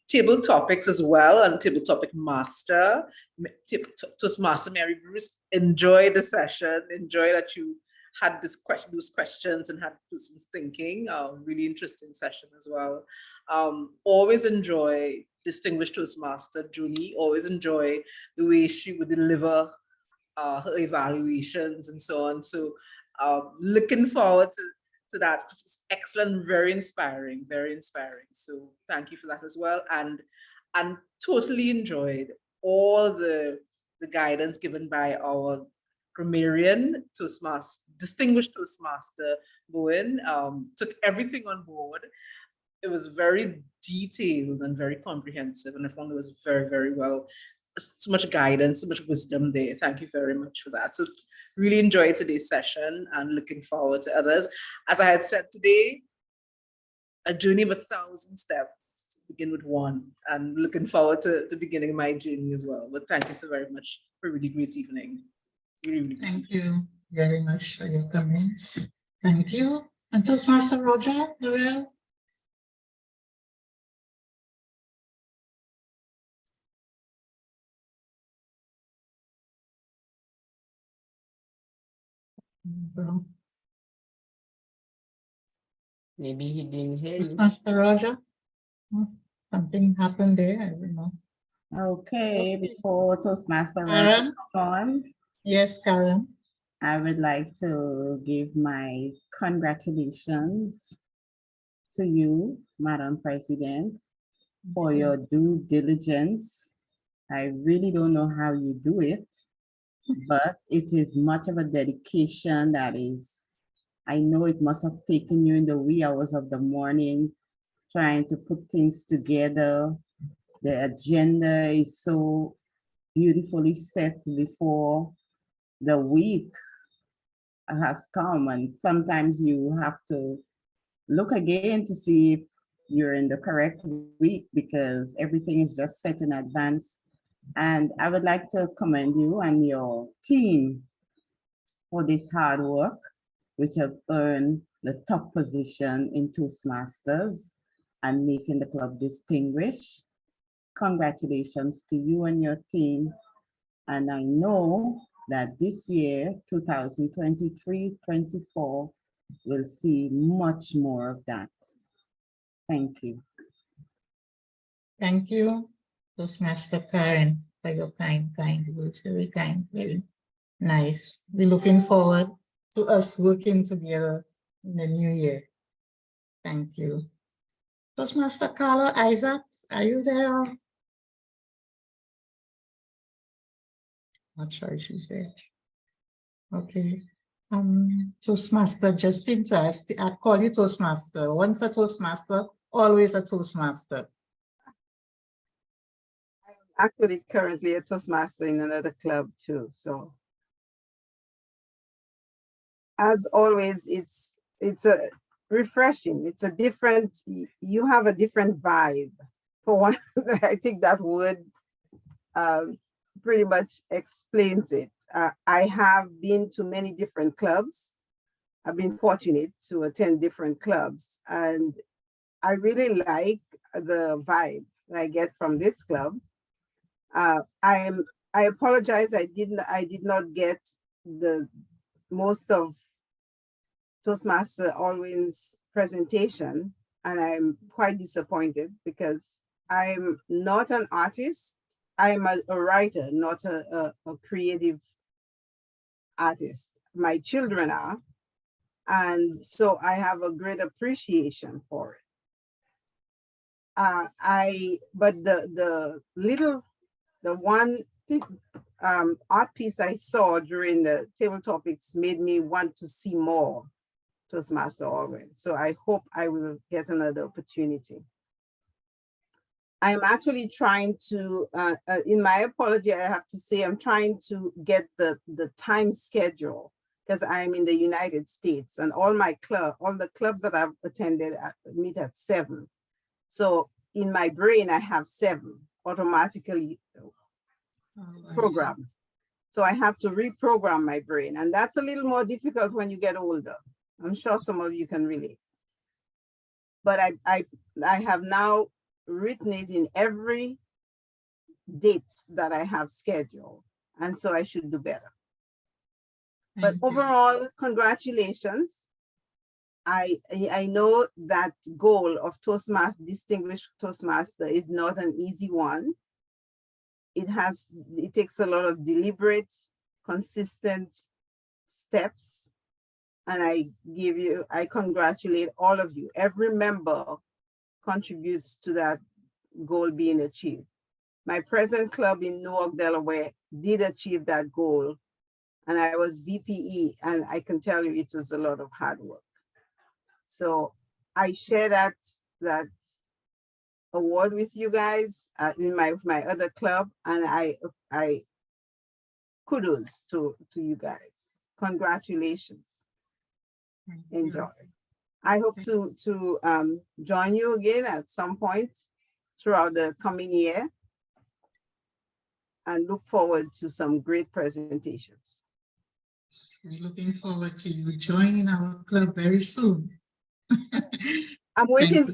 table topics as well, and table topic master, Toastmaster Mary Bruce, enjoyed the session, enjoy that you had those questions and had persons thinking. Really interesting session as well. Always enjoy Distinguished Toastmaster Julie, always enjoy the way she would deliver her evaluations and so on. So looking forward to that. It's excellent, very inspiring, very inspiring. So thank you for that as well. And totally enjoyed all the guidance given by our grammarian Toastmaster, Distinguished Toastmaster Bowen. Took everything on board. It was very detailed and very comprehensive, and I found it was very, very well. So much guidance, so much wisdom there. Thank you very much for that. So really enjoyed today's session and looking forward to others. As I had said today, a journey of 1,000 steps, begin with one, and looking forward to beginning my journey as well. But thank you so very much for a really great evening. Thank you very much for your comments. Thank you. And Toastmaster Roger, Laurel? Maybe he didn't hear you. Toastmaster Roger? Something happened there, I don't know. Okay, before Toastmaster Karen? on, Yes, Karen. I would like to give my congratulations to you, Madam President, for your due diligence. I really don't know how you do it, but it is much of a dedication that is, I know it must have taken you in the wee hours of the morning trying to put things together. The agenda is so beautifully set before the week has come, and sometimes you have to look again to see if you're in the correct week because everything is just set in advance. And I would like to commend you and your team for this hard work, which have earned the top position in Toastmasters and making the club distinguished. Congratulations to you and your team. And I know that this year, 2023-24, will see much more of that. Thank you. Thank you, Toastmaster Karen, for your kind words. Very kind, very nice. We're looking forward to us working together in the new year. Thank you. Toastmaster Carla Isaac, are you there? Not sure if she's there. Okay. Toastmaster Jacinta, I call you Toastmaster. Once a Toastmaster, always a Toastmaster. Actually currently a Toastmaster in another club too. So as always, it's a refreshing. It's a different, you have a different vibe. For one, I think that word pretty much explains it. I have been to many different clubs. I've been fortunate to attend different clubs, and I really like the vibe that I get from this club. I apologize. I did not get the most of Toastmaster Alwyn's presentation, and I'm quite disappointed because I'm not an artist. I'm a writer, not a creative artist. My children are, and so I have a great appreciation for it. But the one art piece I saw during the table topics made me want to see more Toastmaster Alwyn. So I hope I will get another opportunity. I'm actually trying to, in my apology, I have to say, I'm trying to get the time schedule because I'm in the United States and all the clubs that I've attended meet at 7. So in my brain, I have 7 automatically programmed. So I have to reprogram my brain. And that's a little more difficult when you get older. I'm sure some of you can relate. But I have now written it in every date that I have scheduled. And so I should do better. But overall, congratulations. I know that goal of Toastmaster, distinguished Toastmaster, is not an easy one. It takes a lot of deliberate, consistent steps. And I congratulate all of you. Every member contributes to that goal being achieved. My present club in Newark, Delaware did achieve that goal. And I was VPE, and I can tell you it was a lot of hard work. So I share that award with you guys in my other club, and I kudos to you guys. Congratulations. Enjoy. I hope to join you again at some point throughout the coming year and look forward to some great presentations. We're looking forward to you joining our club very soon. I'm waiting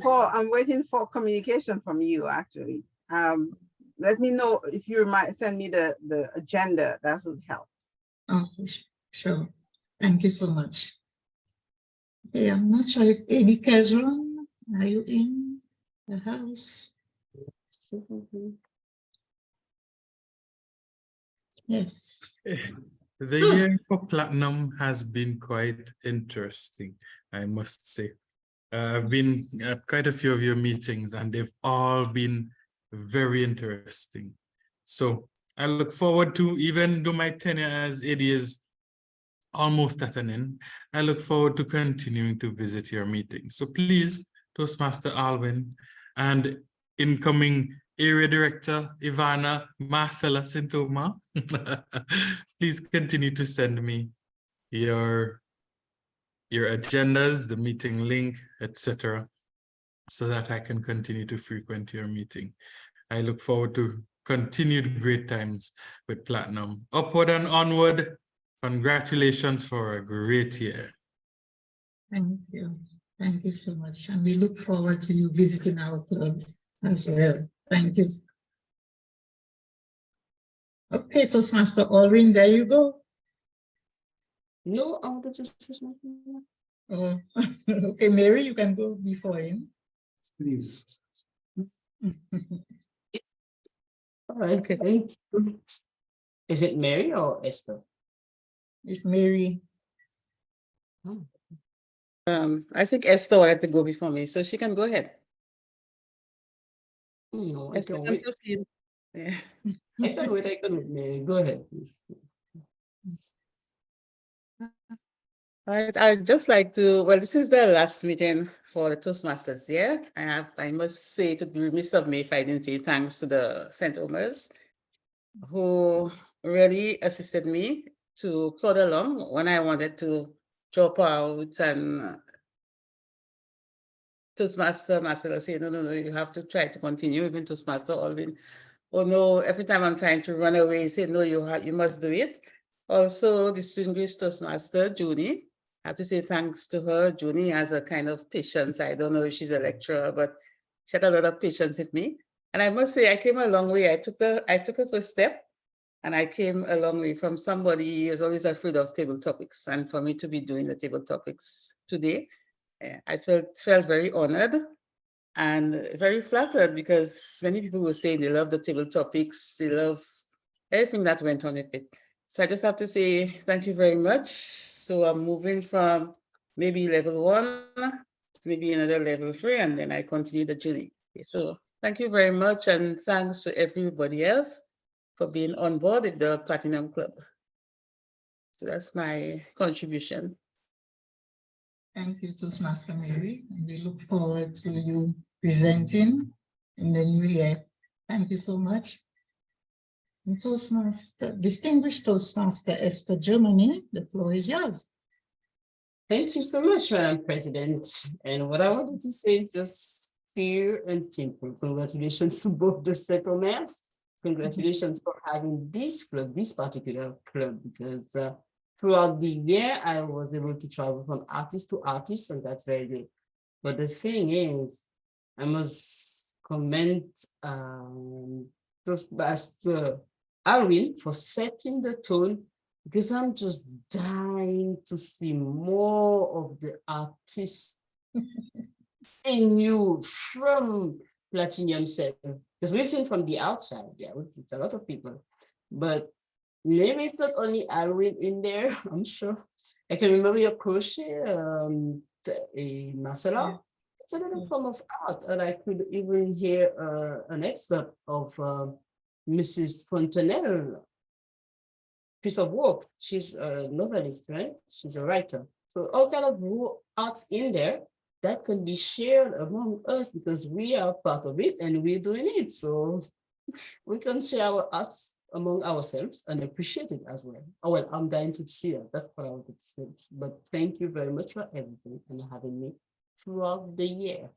for communication from you, actually. Let me know if you might send me the agenda. That would help. Okay, sure. Thank you so much. Okay, I'm not sure if Eddie Kezron, are you in the house? Yes. The year for platinum has been quite interesting, I must say. I've been at quite a few of your meetings and they've all been very interesting. So I look forward to, even though my tenure as AD is almost at an end, I look forward to continuing to visit your meetings. So please, Toastmaster Alwyn and incoming Area Director Ivana Marcela Sintoma, please continue to send me your agendas, the meeting link, etc., so that I can continue to frequent your meeting. I look forward to continued great times with Platinum. Upward and onward. Congratulations for a great year. Thank you. Thank you so much. And we look forward to you visiting our clubs as well. Thank you. Okay, Toastmaster Alwyn, there you go. No, I want to just say something. Oh, okay, Mary, you can go before him. Please. All right. Okay. Is it Mary or Esther? It's Mary. I think Esther wanted to go before me, so she can go ahead. No, I Esther can can wait. proceed. Yeah. I can wait, Mary. Go ahead, please. All right, I'd just like to, well, this is the last meeting for the Toastmasters, yeah? I must say, it would be remiss of me if I didn't say thanks to the St. Omers, who really assisted me to plod along when I wanted to drop out, and Toastmaster Marcelo said, no, you have to try to continue. Even Toastmaster Alvin, oh no, every time I'm trying to run away, he said, no, you must do it. Also, distinguished Toastmaster Junie, I have to say thanks to her. Junie has a kind of patience. I don't know if she's a lecturer, but she had a lot of patience with me. And I must say, I came a long way. I took a first step, and I came a long way from somebody who was always afraid of table topics. And for me to be doing the table topics today, I felt very honored and very flattered, because many people were saying they love the table topics, they love everything that went on with it. So I just have to say thank you very much. So I'm moving from maybe level 1 to maybe another level 3, and then I continue the journey. Okay, so thank you very much, and thanks to everybody else for being on board with the Platinum Club. So that's my contribution. Thank you, Toastmaster Mary. And we look forward to you presenting in the new year. Thank you so much. And distinguished Toastmaster Esther Germany, the floor is yours. Thank you so much, Madam President. And what I wanted to say is just clear and simple. Congratulations to both the settlements. Congratulations for having this club, this particular club, because throughout the year, I was able to travel from artist to artist, and that's very good. But the thing is, I must commend Toastmaster Alwyn for setting the tone, because I'm just dying to see more of the artists in you from Platinum 7. Because we've seen from the outside, yeah, it's a lot of people. But maybe it's not only Alwyn in there, I'm sure. I can remember your crochet, Marcella. It's a little form of art, and I could even hear an excerpt of Mrs. Fontenelle piece of work. She's a novelist, right? She's a writer. So all kind of arts in there that can be shared among us, because we are part of it and we're doing it. So we can share our arts among ourselves and appreciate it as well. Oh, well, I'm dying to see it. That's what I wanted to say. But thank you very much for everything and having me throughout the year.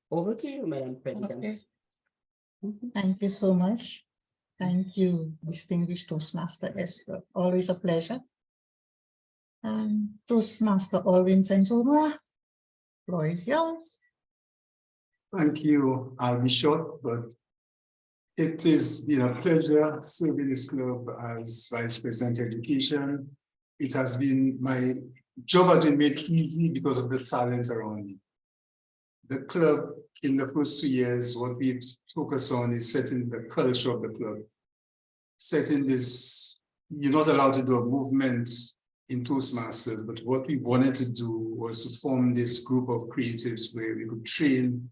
Over to you, Madam President. Okay. Thank you so much. Thank you, distinguished Toastmaster Esther. Always a pleasure. Toastmaster Alwyn St. Omer, floor is yours. Thank you. I'll be short, but it has been a pleasure serving this club as Vice President Education. It has been, my job has been made easy because of the talent around me. The club, in the first 2 years, what we've focused on is setting the culture of the club. Setting this, you're not allowed to do a movement in Toastmasters, but what we wanted to do was to form this group of creatives where we could train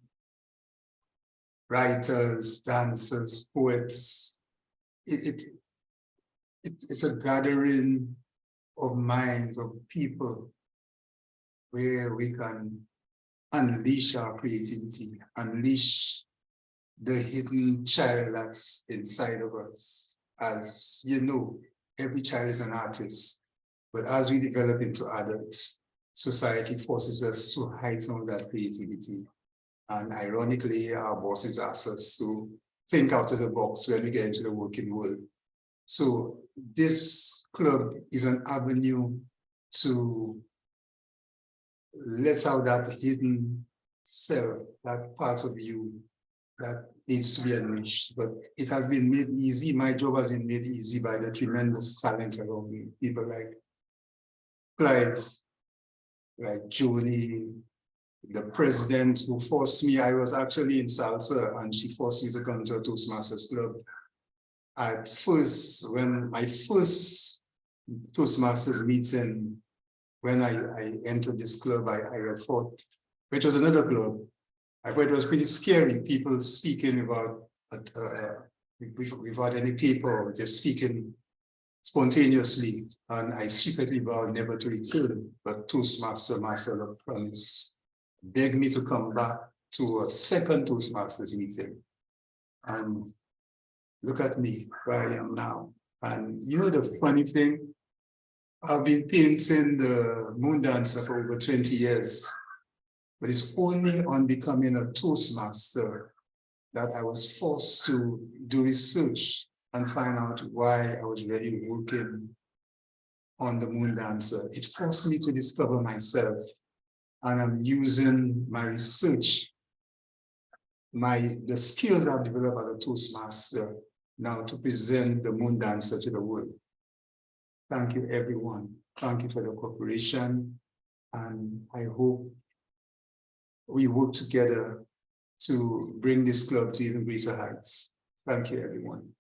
writers, dancers, poets. It's a gathering of minds, of people, where we can unleash our creativity, unleash the hidden child that's inside of us. As you know, every child is an artist, but as we develop into adults, society forces us to heighten that creativity. And ironically, our bosses ask us to think out of the box when we get into the working world. So this club is an avenue to let out that hidden self, that part of you that needs to be unleashed. But it has been made easy. My job has been made easy by the tremendous talent around me. People like Clive, like Joni, the president who forced me. I was actually in salsa and she forced me to come to a Toastmasters club. At first, when my first Toastmasters meeting, when I entered this club, I thought, which was another club, I thought it was pretty scary, people speaking without any paper, just speaking spontaneously. And I secretly vowed never to return, but Toastmaster Marcelo promised, begged me to come back to a second Toastmasters meeting. And look at me, where I am now. And you know the funny thing? I've been painting the moon dancer for over 20 years, but it's only on becoming a Toastmaster that I was forced to do research and find out why I was really working on the moon dancer. It forced me to discover myself, and I'm using my research, the skills I've developed as a Toastmaster now to present the moon dancer to the world. Thank you, everyone. Thank you for the cooperation. And I hope we work together to bring this club to even greater heights. Thank you, everyone.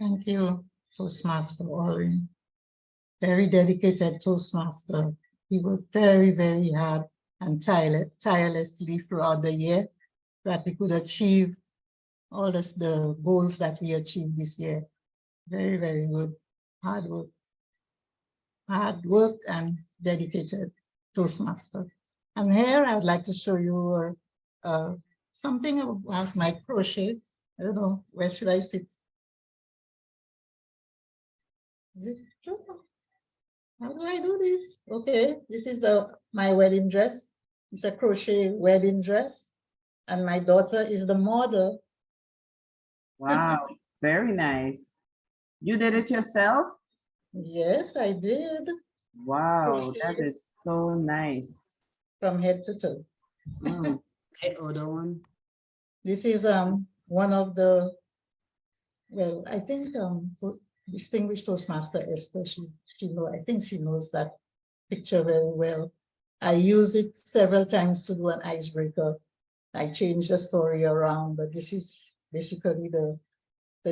Thank you, Toastmaster Alwyn. Very dedicated Toastmaster. He worked very, very hard and tirelessly throughout the year that we could achieve all the goals that we achieved this year. Very, very good. Hard work and dedicated Toastmaster. And here I would like to show you something about my crochet. I don't know, where should I sit? How do I do this? Okay, this is my wedding dress. It's a crochet wedding dress. And my daughter is the model. Wow, very nice. You did it yourself? Yes, I did. Wow, that is so nice. From head to toe. Mm. I order one. This is one of the, well, I think distinguished Toastmaster Esther, I think she knows that picture very well. I use it several times to do an icebreaker. I change the story around, but this is basically the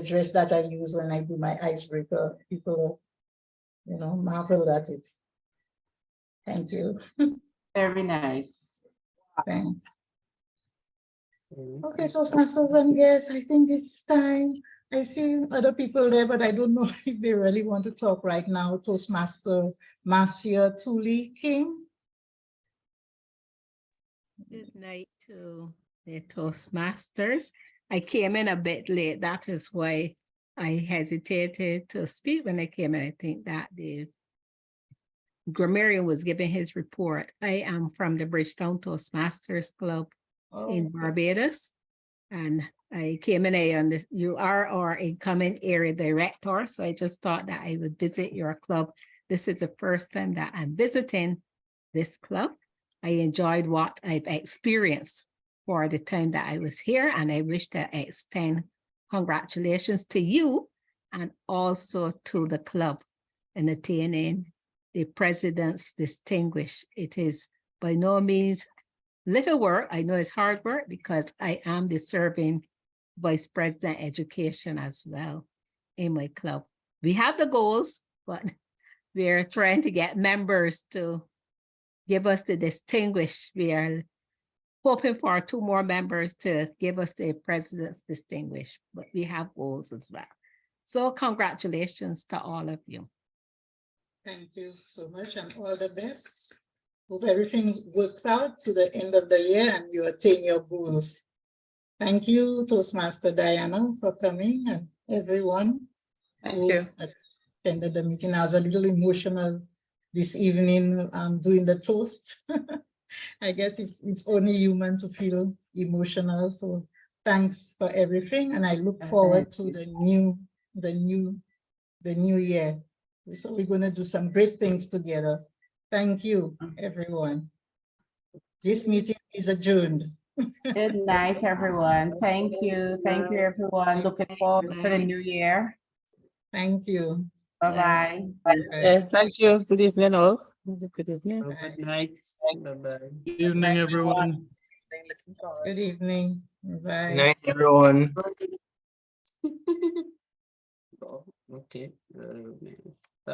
dress that I use when I do my icebreaker. People, marvel at it. Thank you. Very nice. Thanks. Okay, Toastmasters and guests, I think it's time. I see other people there, but I don't know if they really want to talk right now. Toastmaster Marcia Tooley King. Good night to the Toastmasters. I came in a bit late. That is why I hesitated to speak when I came in. I think that the grammarian was giving his report. I am from the Bridgetown Toastmasters Club in Barbados. And I came in you are our incoming area director. So I just thought that I would visit your club This is the first time that I'm visiting this club. I enjoyed what I've experienced for the time that I was here, and I wish to extend congratulations to you and also to the club in attaining the president's distinguished. It is by no means little work. I know it's hard work because I am the serving vice president education as well in my club. We have the goals, but we're trying to get members to give us the distinguished. We are hoping for 2 more members to give us the president's distinguished, but we have goals as well. So congratulations to all of you. Thank you so much and all the best. Hope everything works out to the end of the year and you attain your goals. Thank you, Toastmaster Diana, for coming, and everyone who attended the meeting. I was a little emotional this evening doing the toast. I guess it's only human to feel emotional. So thanks for everything, and I look forward to the new year. So we're going to do some great things together. Thank you, everyone. This meeting is adjourned. Good night, everyone. Thank you. Thank you, everyone. Looking forward for the new year. Thank you. Bye-bye. Thank you. Good evening, all. Good evening. Good night. Bye-bye. Good evening, everyone. Good evening. Bye. Good night, everyone. Okay.